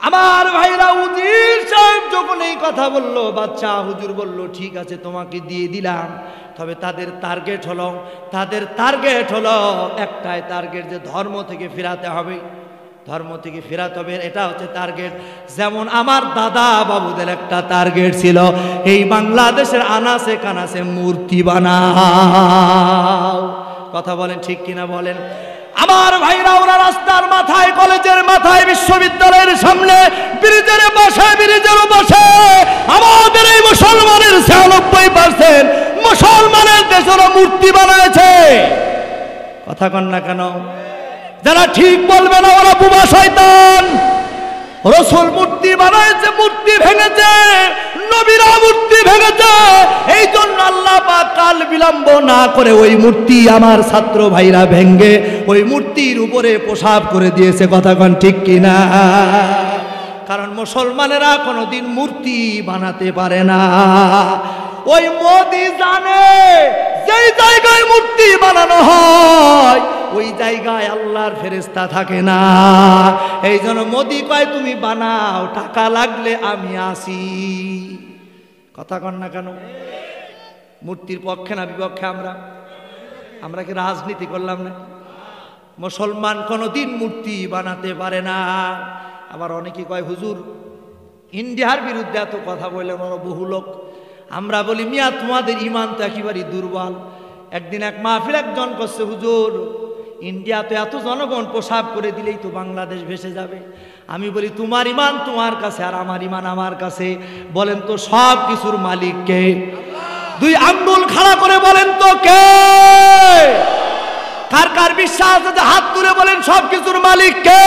আমার ভাইরা, উজির সাহেব যখন এই কথা বলল, বাচ্চা হুজুর বলল, ঠিক আছে তোমাকে দিয়ে দিলাম, তবে তাদের টার্গেট হলো একটাই টার্গেট, যে ধর্ম থেকে ফেরাতে হবে, ধর্ম থেকে ফেরাতে হবে, এটা হচ্ছে টার্গেট। যেমন আমার দাদা বাবুদের একটা টার্গেট ছিল, এই বাংলাদেশের আনাসে কানাসে মূর্তি বানাও। কথা বলেন ঠিক কিনা বলেন? আমার ভাইরা, ওরা রাস্তার মাথায়, কলেজের মাথায়, বিশ্ববিদ্যালয়ের সামনে, ব্রিজের বসে আমাদের এই মুসলমানের 96% মুসলমানের দেশে ওরা মূর্তি বানাইছে। কথা কন না কেন? যারা ঠিক বলবে না ওরা বুবা শয়তান। রসুল মূর্তি বানাইছে, মূর্তি ভেঙেছে, নবীরা মূর্তি ভেঙেছে। এই জন্য আল্লাহ পাক কাল বিলম্ব না করে ওই মূর্তি আমার ছাত্র ভাইরা ভেঙ্গে ওই মূর্তির উপরে প্রসাব করে দিয়েছে। কথা কন ঠিক কিনা? কারণ মুসলমানেরা কোনোদিন মূর্তি বানাতে পারে না। ওই মোদি জানে যেই জায়গায় মূর্তি বানানো হয় ওই জায়গায় আল্লাহর ফেরেশতা থাকে না। এই জন্য মোদি কয়, তুমি বানাও, টাকা লাগলে আমি আসি। কথা কন না কেন? মূর্তির পক্ষে না বিপক্ষে? আমরা কি রাজনীতি করলাম না? মুসলমান কোনোদিন মূর্তি বানাতে পারে না। আবার অনেকে কয়, হুজুর ইন্ডিয়ার বিরুদ্ধে এত কথা বললেন, ওরা বহু লোক। আমরা বলি, মিয়া তোমাদের ইমান তো একেবারেই দুর্বল। একদিন এক মাহফিল একজন করছে, হুজুর ইন্ডিয়া তো এত জনগণ প্রসাব করে দিলেই তো বাংলাদেশ ভেসে যাবে। আমি বলি, তোমার ইমান তোমার কাছে আর আমার ইমান আমার কাছে। বলেন তো সব কিছুর মালিক কে? 2 আঙ্গুল খাড়া করে বলেন তো কে? কার কার বিশ্বাস আছে? হাত তুলে বলেন সব কিছুর মালিক কে?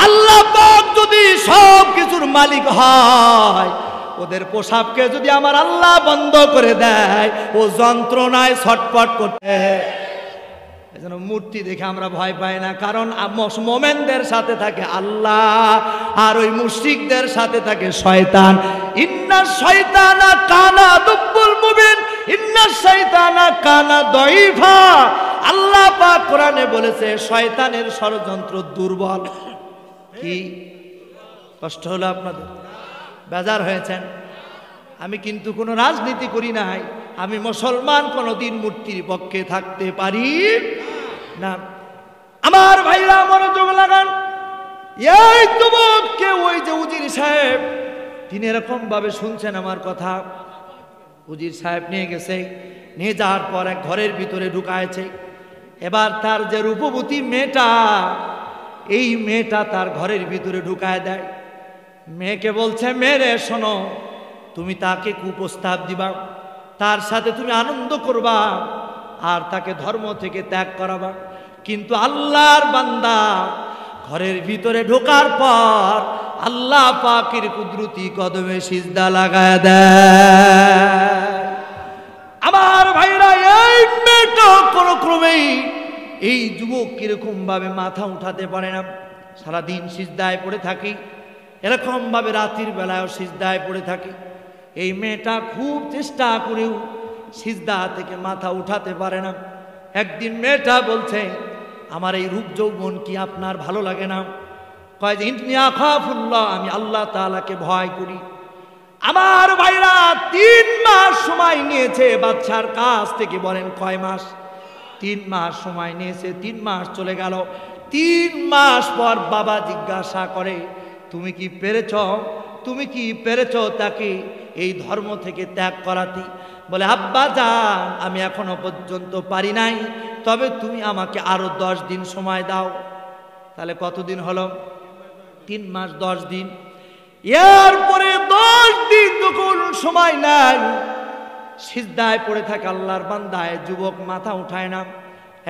আল্লাহ পাক যদি সব কিছুর মালিক হয়, ওদের পোশাককে যদি আমার আল্লাহ বন্ধ করে দেয়, ও যন্ত্রণায় ছটফট করতে। এজন্য মূর্তি দেখে আমরা ভয় পাই না, কারণ মোমেনদের সাথে থাকে আল্লাহ আর ওই মুশরিকদের সাথে থাকে শয়তান। ইন্না শয়তানা কানা দুব্বুল মুবিন, ইন্না শয়তানা কানা দাঈফা। আল্লাহ পাক কোরআনে বলেছে শয়তানের ষড়যন্ত্র দুর্বল। কি কষ্ট হলো আপনাদের? বেজার হয়েছেন? আমি কিন্তু কোনো রাজনীতি করি নাই। আমি মুসলমান, কোনোদিন মূর্তির পক্ষে থাকতে পারি না। আমার ভাইরা মনোযোগ লাগান। এই যুবককে ওই যে উজির সাহেব, তিনি এরকম ভাবে শুনছেন আমার কথা। উজির সাহেব নিয়ে গেছে, নিয়ে যাওয়ার পর এক ঘরের ভিতরে ঢুকায়ছে। এবার তার যে রূপবতী মেয়েটা, এই মেয়েটা তার ঘরের ভিতরে ঢুকায় দেয়। মেয়েকে বলছে, মেয়েরে শোনো, তুমি তাকে কুপ্রস্তাব দিবা, তার সাথে তুমি আনন্দ করবা আর তাকে ধর্ম থেকে ত্যাগ করাবা। কিন্তু আল্লাহর বান্দা ঘরের ভিতরে ঢোকার পর আল্লাহ পাকের কুদরতি কদমে সিজদা লাগায় দেয়। আমার ভাইরা, এই মেয়েটা কোনো ক্রমেই এই যুবক কিরকম ভাবে মাথা উঠাতে পারে না, সারাদিন সিজদায় পড়ে থাকি, এরকম ভাবে রাতের বেলায়ও সিজদায় পড়ে থাকে। এই মেয়েটা খুব চেষ্টা করেও সিজদা থেকে মাথা উঠাতে পারে না। একদিন মেয়েটা বলছে, আমার এই রূপ যৌবন কি আপনার ভালো লাগে না? কয় যে ইন্নী আখাফুল্লাহ, আমি আল্লাহ তাআলাকে ভয় করি। আমার ভাইরা 3 মাস সময় নিয়েছে বাচ্চার কাছ থেকে। বলেন কয় মাস? 3 মাস সময় নিয়েছে। 3 মাস চলে গেল। 3 মাস পর বাবা জিজ্ঞাসা করে, তুমি কি পেরেছ, তুমি কি পেরেছ তাকে এই ধর্ম থেকে ত্যাগ করাতে? বলে, আব্বা যান, আমি এখনো পর্যন্ত পারি নাই, তবে তুমি আমাকে আরো 10 দিন সময় দাও। তাহলে কতদিন হলো? 3 মাস 10 দিন। এরপরে 10 দিন যখন সময় নাই, সিজদায় পড়ে থাকে আল্লাহর বান্দায়, যুবক মাথা উঠায় না।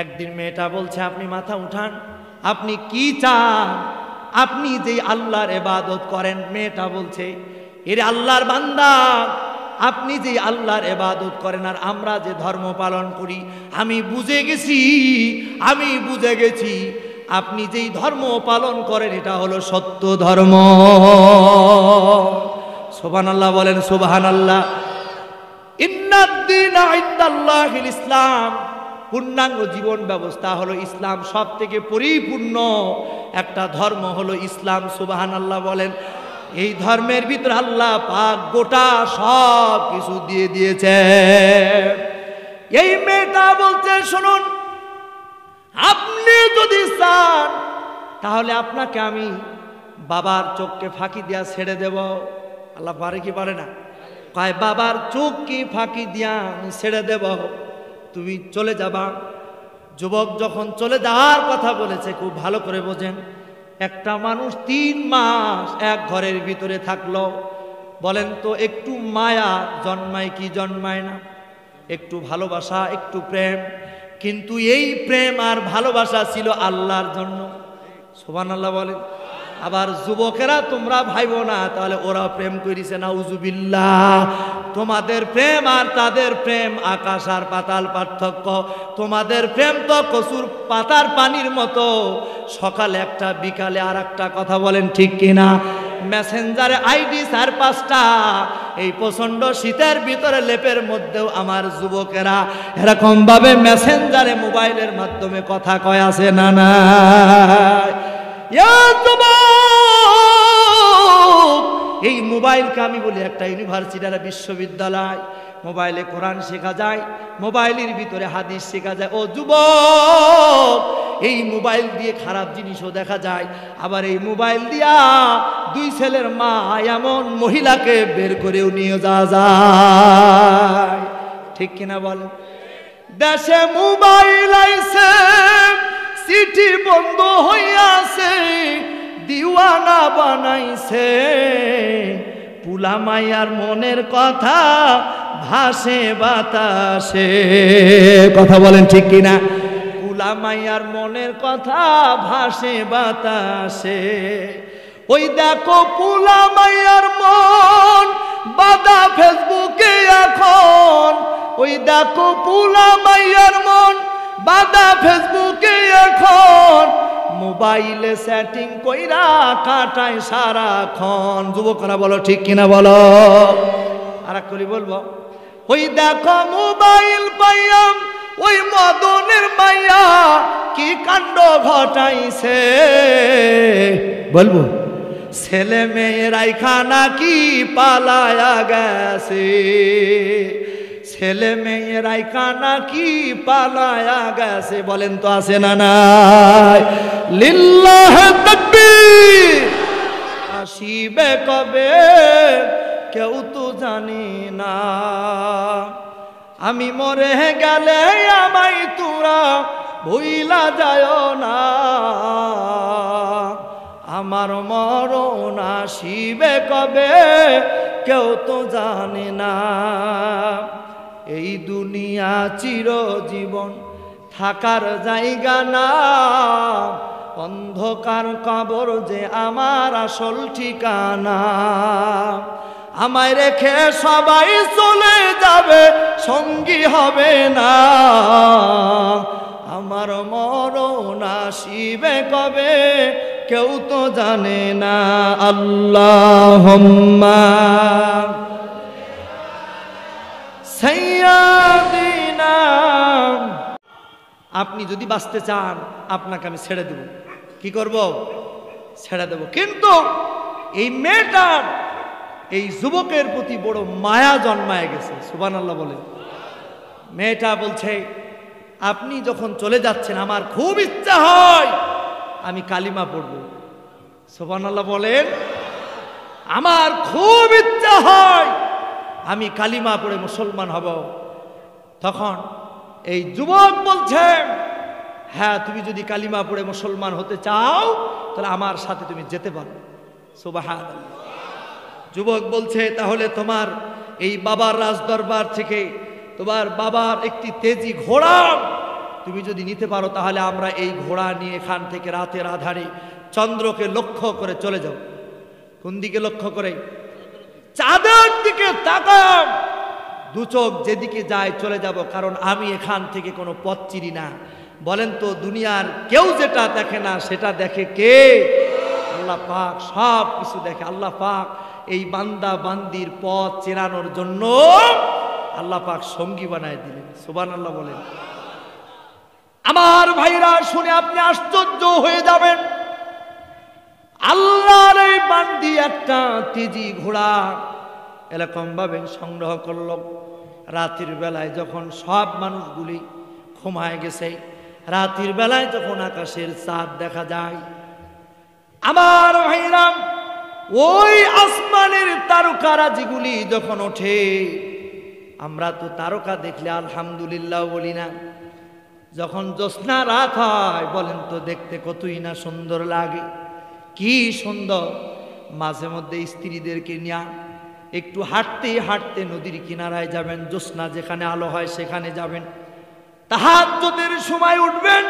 একদিন মেয়েটা বলছে, আপনি মাথা উঠান, আপনি কি চান? আপনি যে আল্লাহর ইবাদত করেন। মেয়েটা বলছে, এরে আল্লাহর বান্দা, আপনি যে আল্লাহর ইবাদত করেন আর আমরা যে ধর্ম পালন করি, আমি বুঝে গেছি আপনি যেই ধর্ম পালন করেন এটা হলো সত্য ধর্ম। সুবহানাল্লাহ বলেন, সুবহানাল্লাহ। ইন্নাদ-দীনা ইনদাল্লাহিল ইসলাম, পূর্ণাঙ্গ জীবন ব্যবস্থা হলো ইসলাম। সব থেকে পরিপূর্ণ একটা ধর্ম হলো ইসলাম। সুবহানাল্লাহ বলেন। এই ধর্মের ভিতরে আল্লাহ পাক গোটা সব কিছু দিয়ে দিয়েছে। এই মেয়েটা বলছে, শুনুন, আপনি যদি চান তাহলে আপনাকে আমি বাবার চোখকে ফাঁকি দিয়া ছেড়ে দেব। আল্লাহ পারে কি পারে না? কয়, বাবার চোখ কি ফাঁকি দিয়া আমি ছেড়ে দেব, তুমি চলে যাবা। যুবক যখন চলে যাওয়ার কথা বলেছে, খুব ভালো করে বোঝেন, একটা মানুষ 3 মাস এক ঘরের ভিতরে থাকলো, বলেন তো একটু মায়া জন্মায় কি জন্মায় না? একটু ভালোবাসা, একটু প্রেম। কিন্তু এই প্রেম আর ভালোবাসা ছিল আল্লাহর জন্য। সুবহানাল্লাহ বলেন। আবার যুবকেরা তোমরা ভাইবো না, তাহলে ওরা প্রেম করেছে, নাউজুবিল্লাহ। তোমাদের প্রেম আর তাদের প্রেম আকাশ আর পাতাল পার্থক্য। তোমাদের প্রেম তো কচুর পাতার পানির মতো, সকালে একটা বিকালে আর একটা। কথা বলেন ঠিক কিনা? মেসেঞ্জারে আইডি 4-5টা, এই প্রচন্ড শীতের ভিতরে লেপের মধ্যেও আমার যুবকেরা এরকম ভাবে মেসেঞ্জারে মোবাইলের মাধ্যমে কথা কয়, আছে না না? এই মোবাইলকে আমি বলি একটা ইউনিভার্সিটি আর বিশ্ববিদ্যালয়। মোবাইলে কোরআন শেখা যায়, মোবাইলের ভিতরে হাদিস শেখা যায়। ও যুবক, এই মোবাইল দিয়ে খারাপ জিনিসও দেখা যায়। আবার এই মোবাইল দিয়া 2 ছেলের মা এমন মহিলাকে বের করেও নিয়ে যাওয়া যায়। ঠিক কিনা বলেন? দেশে মোবাইল আইছে, চিঠি বন্ধ হইয়াছে, দিওয়ানা বানাইছে, পুলা মাইয়ার মনের কথা ভাসে বাতাসে। কথা বলেন ঠিক কিনা? পুলা মাইয়ার মনের কথা ভাসে বাতাসে। ওই দেখো পুলা মাইয়ার মন বাদা ফেসবুকে এখন, ওই দেখো পুলা মাইয়ার মন বাদা ফেসবুকে এখন, মোবাইলে সেটিং কইরা কাটায় সারাক্ষণ। যুবকরা বলো ঠিক কিনা বলো? আর এক করে বলবো, ওই দেখো মোবাইল পাইয়াম ওই মদনের মাইয়া কি কাণ্ড ঘটাইছে। বলবো, ছেলে মেয়েরাই খানা কি পালায়া গেছে, ছেলে মেয়েরাই কানা কি পালায়া গেছে। বলেন তো আছে না নাই? লিল্লাহ তাকবীর। আসিবে কবে কেউ তো জানি না, আমি মরে গেলে আমায় তোরা ভুইলা যায় না, আমার মরণ আসিবে কবে কেউ তো জানে না। এই দুনিয়া চিরজীবন থাকার জায়গা না, অন্ধকার কবর যে আমার আসল ঠিকানা। আমায় রেখে সবাই চলে যাবে, সঙ্গী হবে না, আমার মরণ আসিবে কবে কেউ তো জানে না। আল্লাহুম্মা সাইয়্যিদিনা। আপনি যদি বাঁচতে চান আপনাকে আমি ছেড়ে দেব। কি করব? ছেড়ে দেব। কিন্তু এই মেয়েটার, এই যুবকের প্রতি বড় মায়া জন্মায় গেছে। সুবহানাল্লাহ বলে। মেয়েটা বলছে, আপনি যখন চলে যাচ্ছেন আমার খুব ইচ্ছা হয় আমি কালিমা পড়ব। সুবহানাল্লাহ বলেন। আমার খুব ইচ্ছা হয় আমি কালিমা পড়ে মুসলমান হব। তখন এই যুবক বলছে, হ্যাঁ তুমি যদি কালিমা পড়ে মুসলমান হতে চাও তাহলে আমার সাথে তুমি যেতে পারো। সুবহানাল্লাহ। যুবক বলছে, তাহলে তোমার এই বাবার রাজদরবার থেকে তোমার বাবার একটি তেজি ঘোড়া তুমি যদি নিতে পারো তাহলে আমরা এই ঘোড়া নিয়ে এখান থেকে রাতের আধারে চন্দ্রকে লক্ষ্য করে চলে যাব। কোন দিকে লক্ষ্য করে? চাঁদের দিকে তাকাও, দু চোখ যেদিকে যায় চলে যাব, কারণ আমি এখান থেকে কোনো পথ চিনি না। বলেন তো, দুনিয়ার কেউ যেটা দেখে না সেটা দেখে কে? আল্লাহ পাক সব কিছু দেখে। আল্লাহ পাক এই বান্দা বান্দির পথ চেনানোর জন্য আল্লাহ পাক সঙ্গী বানায় দিলেন। সুবহানাল্লাহ বলেন। আমার ভাইরা শুনে আপনি আশ্চর্য হয়ে যাবেন। আল্লাহর এই বান্দি একটা তেজি ঘোড়া এরকম ভাবে সংগ্রহ করল। রাতের বেলায় যখন সব মানুষগুলি ঘুমায় গেছে, রাতের বেলায় যখন আকাশের চাঁদ দেখা যায়, আমার ভাইরা ওই আসমানের তারকারাজিগুলি যখন ওঠে, আমরা তো তারকা দেখলে আলহামদুলিল্লাহ বলি না। যখন জ্যোৎস্না রাত হয়, বলেন তো দেখতে কতই না সুন্দর লাগে। কি সুন্দর! মাঝে মধ্যে স্ত্রীদেরকে নিয়ে একটু হাঁটতে হাঁটতে নদীর কিনারায় যাবেন, জ্যোৎস্না যেখানে আলো হয় সেখানে যাবেন, তাহাজ্জুদের সময় উঠবেন,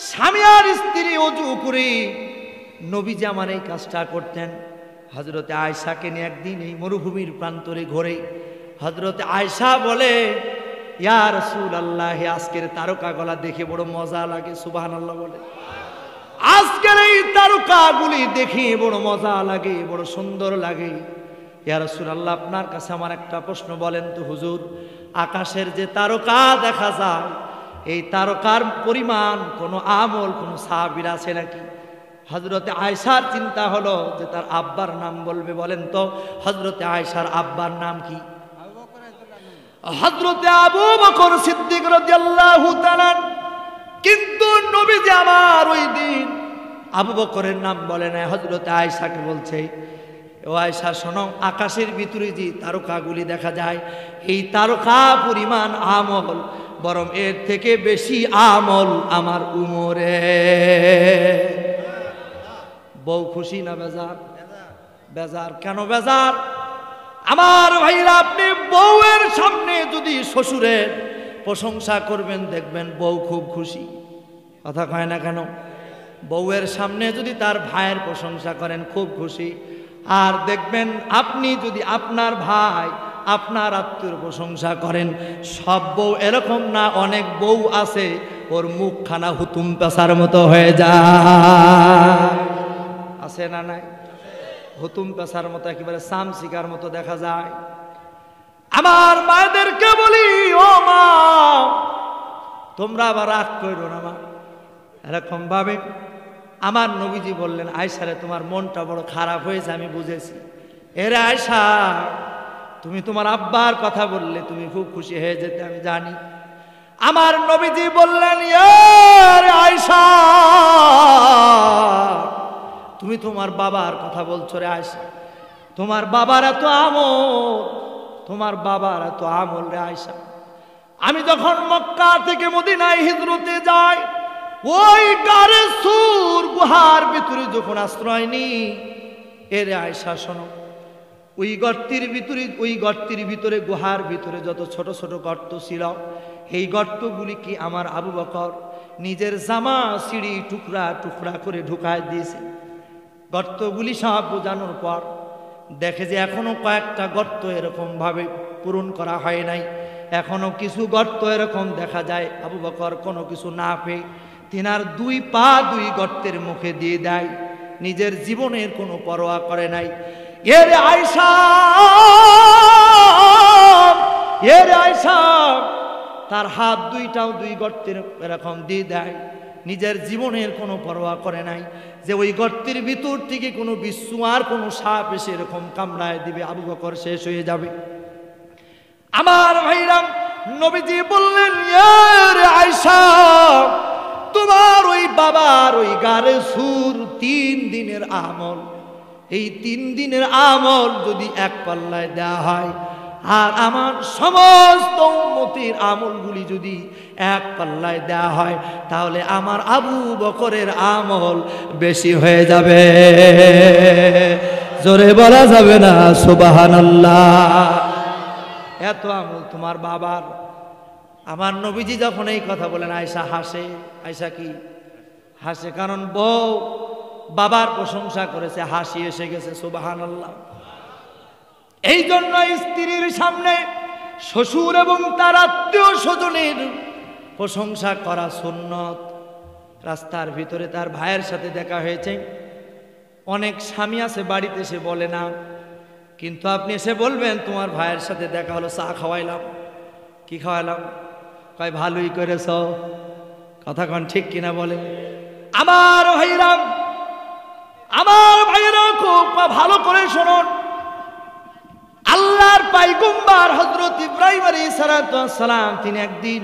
স্বামী আর স্ত্রী ওযু করে। নবীজি আমার এই কাজটা করতেন। হযরতে আয়েশাকে নিয়ে একদিন এই মরুভূমির প্রান্তরে ঘোরে হযরতে আয়েশা বলে, ইয়া রাসূলুল্লাহ, আজকের তারকা গলা দেখে বড় মজা লাগে। সুবহানাল্লাহ বলে। আজকের এই তারকাগুলি দেখে বড় মজা লাগে, বড় সুন্দর লাগে। ইয়া রাসূলুল্লাহ, আপনার কাছে আমার একটা প্রশ্ন, বলেন তো হুজুর, আকাশের যে তারকা দেখা যায়, এই তারকার পরিমাণ কোনো আমল কোনো সাহাবীর আছে নাকি? হযরতে আয়েশার চিন্তা হলো যে তার আব্বার নাম বলবে। বলেন তো হযরতে আয়েশার আব্বার নাম কি? হযরতে আবু বকর সিদ্দিক রাদিয়াল্লাহু তাআলা। কিন্তু নবীজি আমার ওই দিন আবু বকরের নাম বলে না, হযরতে আয়েশাকে বলছে, ও আয়েশা শোনো, আকাশের ভিতরে যে তারকাগুলি দেখা যায়, এই তারকা পরিমাণ আমল, বরং এর থেকে বেশি আমল আমার উমরে। বউ খুশি না বেজার? বেজার। কেন বেজার? আমার ভাইরা, আপনি বউয়ের সামনে যদি শ্বশুরের প্রশংসা করবেন, দেখবেন বউ খুব খুশি। কথা কয় না কেন? বউয়ের সামনে যদি তার ভাইয়ের প্রশংসা করেন, খুব খুশি। আর দেখবেন আপনি যদি আপনার ভাই আপনার আত্মীয়র প্রশংসা করেন, সব বউ এরকম না, অনেক বউ আছে ওর মুখখানা হুতুম পেশার মতো হয়ে যায়। আছে না নাই? হুতুম পেশার মতো, একেবারে সামসিকার মতো দেখা যায়। আমার মায়েদেরকে বলি, ও মা, তোমরা আবার রাগ করো না মা। এরকম ভাবে আমার নবীজি বললেন, আয়েশা রে, তোমার মনটা বড় খারাপ হয়েছে, আমি বুঝেছি। এরে আয়েশা, তুমি তোমার আব্বার কথা বললে তুমি খুব খুশি হয়ে যেতে, আমি জানি। আমার নবীজি বললেন, এরে আয়েশা, তুমি তোমার বাবার কথা বলছো রে আয়েশা। তোমার বাবার এত আমল, তোমার বাবার এত আমল রে আয়েশা। আমি যখন মক্কা থেকে মদিনায় হিজরতে যাই, ওই গারে সুর গুহার ভিতরে যখন আশ্রয় নি, এরে আয়েশা শোনো, ওই গর্তের ভিতরে গুহার ভিতরে যত ছোট ছোট গর্ত ছিল, এই গর্তগুলি কি আমার আবু বকর নিজের জামা সিঁড়ি টুকরা টুকরা করে ঢুকায় দিয়েছে। গর্তগুলি সব বোঝানোর পর দেখে যে এখনো কয়েকটা গর্ত এরকম ভাবে পূরণ করা হয় নাই। এখনো কিছু গর্ত এরকম দেখা যায়। আবু বকর কোনো কিছু না পেয়ে তিনার দুই পা দুই গর্তের মুখে দিয়ে দেয়, নিজের জীবনের কোনো পরোয়া করে নাই। এরে আয়েশা, এরে আয়েশা, তার হাত দুইটাও দুই গর্তের এরকম দিয়ে দেয়, নিজের জীবনের কোনো পরোয়া করে নাই যে ওই গর্তের ভিতর থেকে কোনো বিচ্ছু আর কোনো সাপ এসে এরকম কামড়ায় দিবে, আবু বকর শেষ হয়ে যাবে। আমার ভাইরা, নবীজি বললেন, ইয়া আয়েশা, তোমার ওই বাবার ওই গারে সুর 3 দিনের আমল, এই 3 দিনের আমল যদি এক পাল্লায় দেওয়া হয়, আর আমার সমস্ত উম্মতের আমলগুলি যদি এক পাল্লায় দেওয়া হয়, তাহলে আমার আবু বকরের আমল বেশি হয়ে যাবে। জোরে বলা যাবে না সুবহানাল্লাহ? এত আমল তোমার বাবার। আমার নবীজি যখন এই কথা বলেন, আয়েশা হাসে। আয়েশা কি হাসে? কারণ বউ বাবার প্রশংসা করেছে, হাসি এসে গেছে। সুবহানাল্লাহ। এই জন্য স্ত্রীর সামনে শ্বশুর এবং তার আত্মীয় স্বজনের প্রশংসা করা সুন্নত। রাস্তার ভিতরে তার ভাইয়ের সাথে দেখা হয়েছে। অনেক স্বামী আছে বাড়িতে এসে বলে না, কিন্তু আপনি এসে বলবেন তোমার ভাইয়ের সাথে দেখা হলো, চা খাওয়াইলাম। কি খাওয়াইলাম? কয় ভালোই করেছ। কথা কন ঠিক কিনা বলে? আমার ভাইরা খুব ভালো করে শুনুন। আল্লাহর পয়গম্বর হযরত ইব্রাহিম আলাইহিস সালাম তিনি একদিন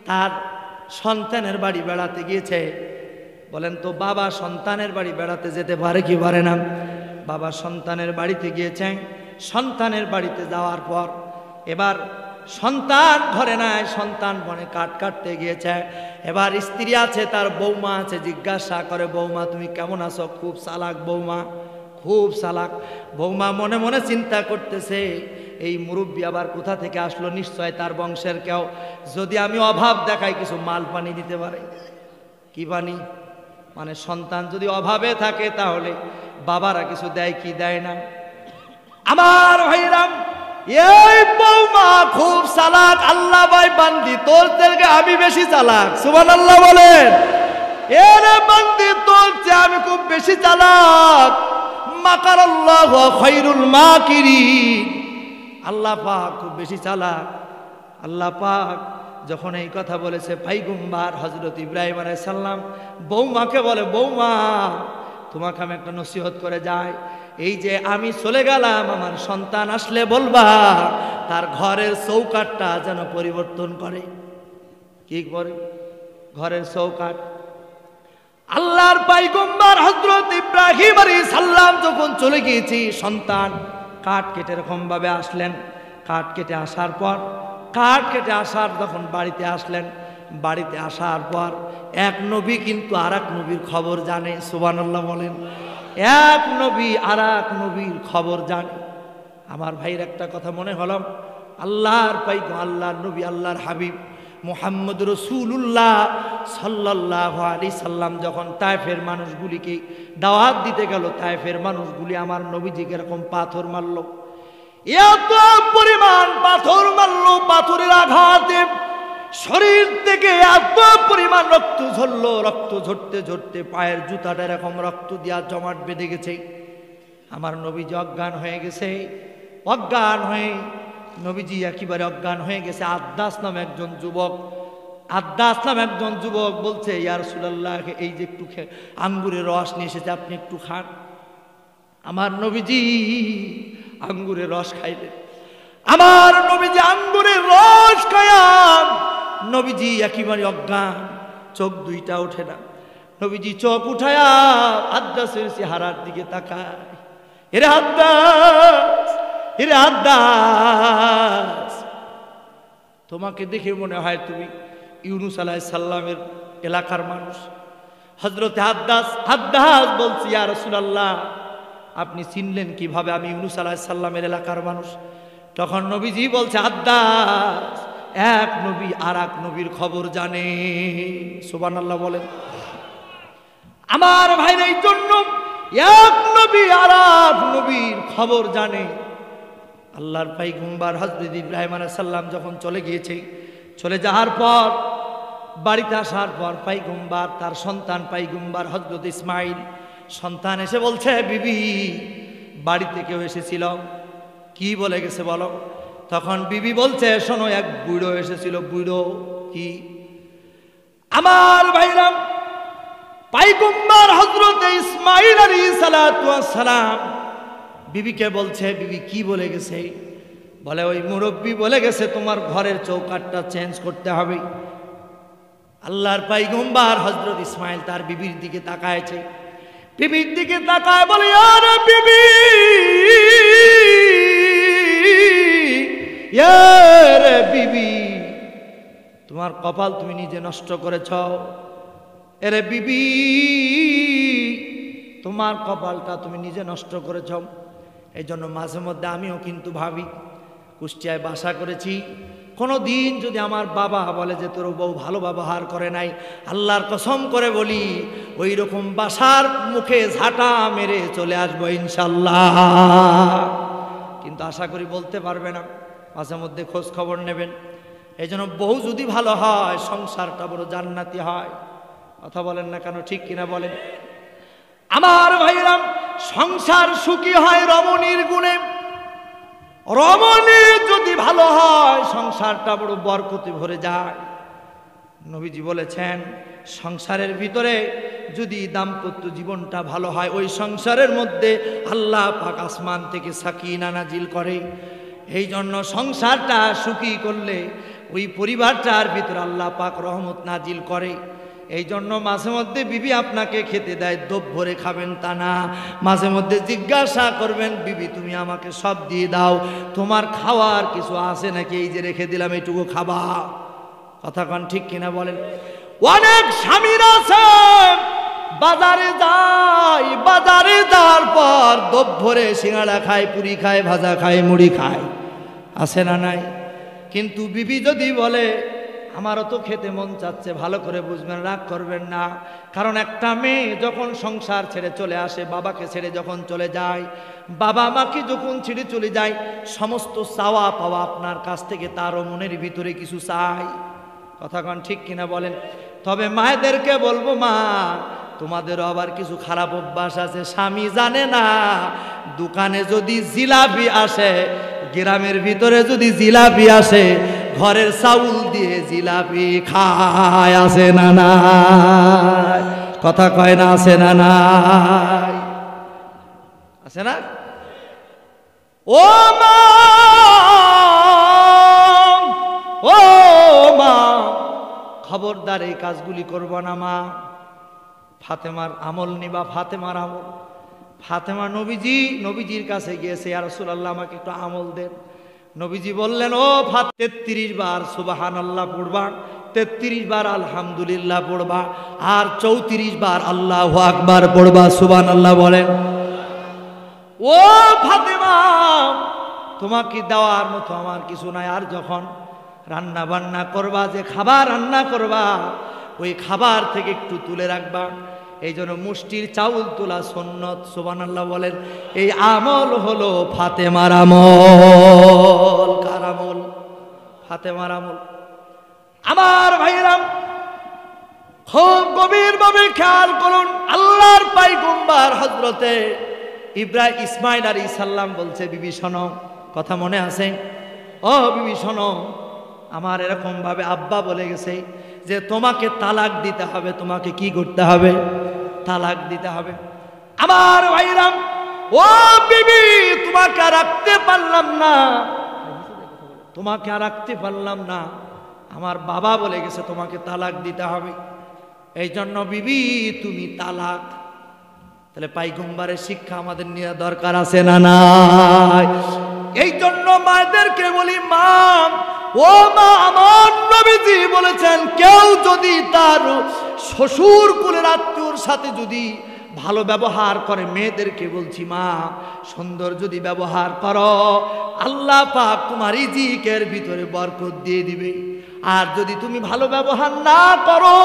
তার সন্তানের বাড়ি বেড়াতে গিয়েছে। বলেন তো বাবা সন্তানের বাড়ি বেড়াতে যেতে পারে কি পারে না? বাবা সন্তানের বাড়িতে গিয়েছে। সন্তানের বাড়িতে যাওয়ার পর এবার সন্তান ঘরে নাই, সন্তান বনে কাঠ কাটতে গিয়েছে। এবার স্ত্রী আছে, তার বৌমা আছে, জিজ্ঞাসা করে বৌমা তুমি কেমন আছো? খুব চালাক বৌমা, খুব চালাক। বৌমা মনে মনে চিন্তা করতেছে এই মুরব্বী আবার কোথা থেকে আসলো, নিশ্চয় তার বংশের কেউ। যদি আমি অভাব দেখাই কিছু মাল পানি দিতে পারে। কি পানি? মানে সন্তান যদি অভাবে থাকে তাহলে বাবারা কিছু দেয় কি দেয় না? আমার ভাইরাম, এই বৌমা খুব চালাক। আল্লাহ ভাই বান্দি তোর থেকে আমি বেশি চালাক। সুবহানাল্লাহ বলেন। এরে বান্দি তোর চেয়ে আমি খুব বেশি চালাক। মাকারাল্লাহু খায়রুল মাকিরিন। আল্লাহ পাক খুব বেশি চালাক। আল্লাহ পাক যখন এই কথা বলেছে, পয়গম্বর হযরত ইব্রাহিম আলাইহিস সালাম বৌমাকে বলে, বৌমা তোমাকে আমি একটা নসিহত করে যাই। এই যে আমি চলে গেলাম, আমার সন্তান আসলে বলবা তার ঘরের চৌকাঠটা যেন পরিবর্তন করে। কি করে? ঘরের চৌকাঠ। আল্লাহর পয়গম্বর হযরত ইব্রাহিম আলাইহিস সালাম যখন চলে গিয়েছি, সন্তান কাঠ কেটে এরকম ভাবে আসলেন। কাঠ কেটে আসার পর যখন বাড়িতে আসলেন, বাড়িতে আসার পর এক নবী কিন্তু আর এক নবীর খবর জানে। সুবহানাল্লাহ বলেন। এক নবী আর এক নবীর খবর জানে। আমার ভাইয়ের একটা কথা মনে হলো, আল্লাহর আল্লাহর নবী, আল্লাহর হাবিব মুহাম্মদ রাসূলুল্লাহ সাল্লাল্লাহু আলাইহি সাল্লাম যখন তায়েফের মানুষগুলিকে দাওয়াত দিতে গেল, তায়েফের মানুষগুলি আমার নবীজিকে এরকম পাথর মারলো, এত পরিমাণ পাথর মারলো, পাথরের আঘাতে শরীর থেকে এত পরিমাণ রক্ত ঝরলো। রক্ত ঝরতে ঝরতে পায়ের জুতাটা এরকম রক্ত দিয়া জমাট বেঁধে গেছে। আমার নবীজি অজ্ঞান হয়ে গেছে। অজ্ঞান হয়ে নবীজি একেবারে অজ্ঞান হয়ে গেছে। আদ্দাস নামে একজন যুবক বলছে, ইয়া রাসূলুল্লাহ এই যে একটু আঙ্গুরের রস নিয়ে এসেছে, আপনি একটু খান। আমার নবীজি আঙ্গুরের রস খাইলেন। আমার নবীজি আঙ্গুরের রস খায়া নবীজি একেবারে অজ্ঞান, চোখ দুইটা ওঠে না। নবীজি চোখ উঠায়া আদ্দাসের চেহারার দিকে তাকায়। এরে আদ্দাস, এরে আদ্দাস, তোমাকে দেখে মনে হয় তুমি ইউনুস আলাইহিস সালামের এলাকার মানুষ। হযরতে আদ্দাস বলছি, ইয়া রাসূলুল্লাহ আপনি চিনলেন কিভাবে আমি ইউনুস আলাইহিস সালামের এলাকার মানুষ? তখন নবীজি বলছে, আদ্দাস এক নবী আর এক নবীর খবর জানে। সুবহানাল্লাহ বলেন। আমার ভাইরা এই জন্য এক নবী আর এক নবীর খবর জানে। আল্লাহর পয়গম্বর হযরত ইব্রাহিম আলাইহিস সালাম যখন চলে গিয়েছে, চলে যাওয়ার পর বাড়িতে আসার পর পয়গম্বর তার সন্তান পয়গম্বর হযরত ইসমাইল সন্তান এসে বলছে, বিবি বাড়িতে কেউ এসেছিল, কি বলে গেছে বলো? তখন বিবি বলছে, শোনো এক বুড়ো এসেছিল। বুড়ো কি? আমার ভাইরা পয়গম্বর হযরত ইসমাইল আলাইহিস সালাম বিবিকে বলছে, বিবি কি বলে গেছে? বলে ওই মুরব্বী বলে গেছে তোমার ঘরের চৌকাঠটা চেঞ্জ করতে হবে। আল্লাহর পয়গম্বর হযরত ইসমাইল তার বিবির দিকে তাকায়ছে, বিবির দিকে তাকায় বলে, আরে বিবি, আরে বিবি, তোমার কপাল তুমি নিজে নষ্ট করেছ। আরে বিবি, তোমার কপালটা তুমি নিজে নষ্ট করেছ। এই জন্য মাঝে মধ্যে আমিও কিন্তু ভাবি, কুষ্টিয়ায় বাসা করেছি, কোনো দিন যদি আমার বাবা বলে যে তোর বউ ভালো ব্যবহার করে নাই, আল্লাহর কসম করে বলি ওই রকম বাসার মুখে ঝাঁটা মেরে চলে আসবো ইনশাল্লাহ। কিন্তু আশা করি বলতে পারবে না, মাঝে মধ্যে খোঁজ খবর নেবেন। এই জন্য বউ যদি ভালো হয় সংসারটা বড় জান্নাতি হয়। কথা বলেন না কেন, ঠিক কিনা বলেন? আমার ভাইরাম, সংসার সুখী হয় রমণীর গুণে। রমণী যদি ভালো হয় সংসারটা বড় বরকতে ভরে যায়। নবীজি বলেছেন, সংসারের ভিতরে যদি দাম্পত্য জীবনটা ভালো হয়, ওই সংসারের মধ্যে আল্লাহ পাক আসমান থেকে সাকিনা নাজিল করে। এই জন্য সংসারটা সুখী করলে ওই পরিবারটার ভিতরে আল্লাহ পাক রহমত নাজিল করে। এই জন্য মাঝে মধ্যে বিবি আপনাকে খেতে দেয়, দোপ ভরে খাবেন তা না, মাঝে মধ্যে জিজ্ঞাসা করবেন, বিবি তুমি আমাকে সব দিয়ে দাও, তোমার খাওয়ার কিছু আছে নাকি, এই যে রেখে দিলাম এইটুকু খাবা। কথা কন ঠিক কিনা বলেন? অনেক স্বামীর আছে বাজারে যায়, বাজারে যাওয়ার পর দোপ ভরে সিঙ্গাড়া খায়, পুরি খায়, ভাজা খায়, মুড়ি খায়, আছে না নাই? কিন্তু বিবি যদি বলে আমারও তো খেতে মন চাচ্ছে, ভালো করে বুঝবেন, রাগ করবেন না। কারণ একটা মেয়ে যখন সংসার ছেড়ে চলে আসে, বাবাকে ছেড়ে যখন চলে যায়, বাবা মাকে যখন ছেড়ে চলে যায়, সমস্ত চাওয়া পাওয়া আপনার কাছ থেকে তারও মনের ভিতরে কিছু চাই। কথা কন ঠিক কিনা বলেন? তবে মায়েদেরকে বলবো, মা তোমাদেরও আবার কিছু খারাপ অভ্যাস আছে, স্বামী জানে না। দোকানে যদি জিলাপি আসে, গ্রামের ভিতরে যদি জিলাপি আসে, ঘরের চাউল দিয়ে জিলাপি খায়, আছে না নাই? কথা কয় না, আছে না নাই? আছে না? ও মা, ও মা, খবরদার এই কাজগুলি করব না মা। ফাতেমার আমল নিবা, ফাতেমার আমল। ফাতেমা নবীজির কাছে গিয়েছে, ইয়া রাসূলুল্লাহ আমাকে একটু আমল দেন। নবীজি বললেন, ও 33 বার সুবহানাল্লাহ পড়বা, 33 বার আলহামদুলিল্লাহ পড়বা, আর 34 বার আল্লাহু আকবার পড়বা। সুবহানাল্লাহ বলেন। ও ফাতেমা, তোমাকে দেওয়ার মতো আমার কিছু নাই। আর যখন রান্না বান্না করবা, যে খাবার রান্না করবা, ওই খাবার থেকে একটু তুলে রাখবা। এই জন্য মুষ্টির চাউল তোলা সুন্নত। সুবহানাল্লাহ বলেন। এই আমল হলো ফাতেমার আমল। কার আমল? ফাতেমার আমল। আমার ভাইরাম, খুব গভীরভাবে খেয়াল করুন। আল্লাহর পয়গম্বর হযরতে ইসমাইল আলাইহিস সালাম বলছে, বিবি শোনো, কথা মনে আছে? ও বিবি শোনো, আমার এরকম ভাবে আব্বা বলে গেছে যে তোমাকে তালাক দিতে হবে। তোমাকে কি করতে হবে? তালাক দিতে হবে। আমার ভাইরাম, ও বিবি, তোমাকে আর রাখতে পারলাম না, তোমাকে আর রাখতে পারলাম না, আমার বাবা বলে গেছে তোমাকে তালাক দিতে হবে। এই জন্য বিবি তুমি তালাক। তাহলে পয়গম্বরের শিক্ষা আমাদের নেওয়া দরকার আছে না নাই? এই জন্য মায়েদেরকে বলি, মা, ও মা, আমার নবীজি বলেছেন, কেউ যদি তার শ্বশুর কুলের আত্মীয়র সাথে যদি ভালো ব্যবহার করে, মেয়েদেরকে বলছি মা, সুন্দর যদি ব্যবহার করো, আল্লাহ পাক তোমার রিজিকের ভিতরে বরকত দিয়ে দিবে। আর যদি তুমি ভালো ব্যবহার না করো,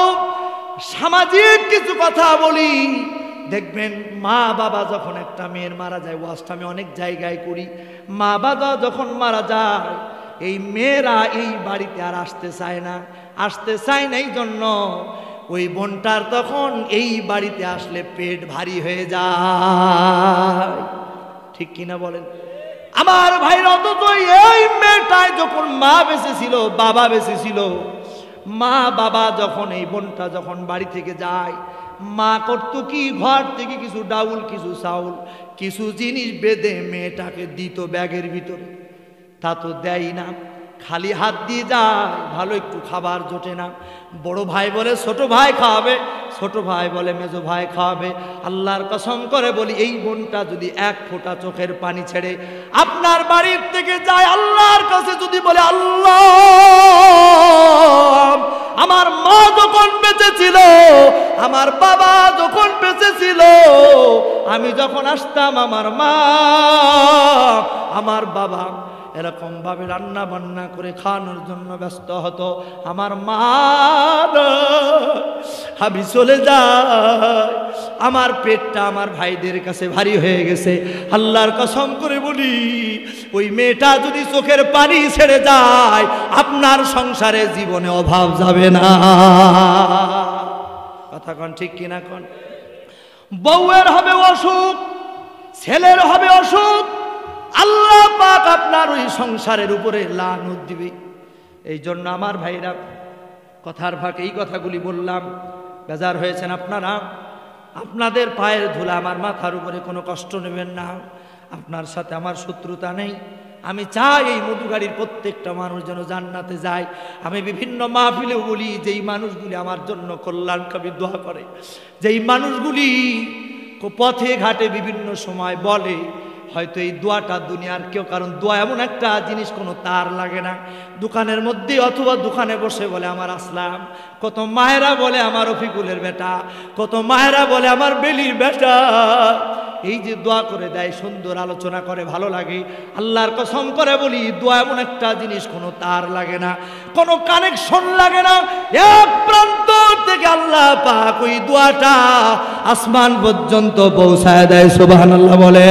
সামাজিক কিছু কথা বলি, দেখবেন মা বাবা যখন একটা মেয়ের মারা যায়, ওয়াজটা আমি অনেক জায়গায় করি, মা বাবা যখন মারা যায়, এই মেয়েরা এই বাড়িতে আর আসতে চায় না। আসতে চায় না এই জন্য ওই বোনটার তখন এই বাড়িতে আসলে পেট ভারী হয়ে যায়। ঠিক কিনা বলেন? আমার ভাইরা, অন্তত এই মেয়েটায় যখন মা বেঁচে ছিল, বাবা বেঁচে ছিল, মা বাবা যখন এই বোনটা যখন বাড়ি থেকে যায়, মা করতো কি, ঘর থেকে কিছু ডাউল, কিছু চাউল, কিছু জিনিস বেঁধে মেয়েটাকে দিত ব্যাগের ভিতরে। তা তো দেয় না, খালি হাত দিয়ে যায়, ভালো একটু খাবার জোটে না। বড় ভাই বলে ছোট ভাই খাওয়াবে, ছোট ভাই বলে মেজো ভাই খাওয়াবে। আল্লাহর কসম করে বলি, এই বোনটা যদি এক ফোঁটা চোখের পানি ছেড়ে আপনার বাড়ির থেকে যায়, আল্লাহর কাছে যদি বলে, আল্লাহ আমার মা যখন বেঁচে ছিল, আমার বাবা যখন বেঁচে ছিল, আমি যখন আসতাম আমার মা আমার বাবা এরকম ভাবে রান্না বান্না করে খাওয়ানোর জন্য ব্যস্ত হতো, আমার মা আমি চলে যাই, আমার পেটটা আমার ভাইদের কাছে ভারী হয়ে গেছে। আল্লাহর কসম করে বলি, ওই মেয়েটা যদি চোখের পানি ছেড়ে যায়, আপনার সংসারে জীবনে অভাব যাবে না। কথা কন ঠিক কিনা কন? বউয়ের হবে অসুখ, ছেলের হবে অসুখ, আল্লাহ পাক আপনার ওই সংসারের উপরে লানত দিবে। এই জন্য আমার ভাইরা, কথার ফাঁকে এই কথাগুলি বললাম, বেজার হয়েছেন আপনারা, আপনাদের পায়ের ধুলা আমার মাথার উপরে কোনো কষ্ট নেবেন না। আপনার সাথে আমার শত্রুতা নেই। আমি চাই এই মধুগাড়ির প্রত্যেকটা মানুষ যেন জান্নাতে যায়। আমি বিভিন্ন মাহফিলেও বলি, যেই মানুষগুলি আমার জন্য কল্যাণকামী দোয়া করে, যেই মানুষগুলি পথে ঘাটে বিভিন্ন সময় বলে, হয়তো এই দোয়াটা দুনিয়ার কেউ, কারণ দোয়া এমন একটা জিনিস কোনো তার লাগে না। দোকানের মধ্যে অথবা দোকানে বসে বলে আমার আসলাম, কত মায়েরা বলে আমার রফিকুলের বেটা, কত মায়েরা বলে আমার বেলির বেটা। এই যে দোয়া করে দেয়, সুন্দর আলোচনা করে, ভালো লাগে। আল্লাহর কসম করে বলি, দোয়া এমন একটা জিনিস কোনো তার লাগে না, কোনো কানেকশন লাগে না। এক প্রান্ত থেকে আল্লাহ পাক ওই দোয়াটা আসমান পর্যন্ত পৌঁছায় দেয়। সুবহানাল্লাহ বলে।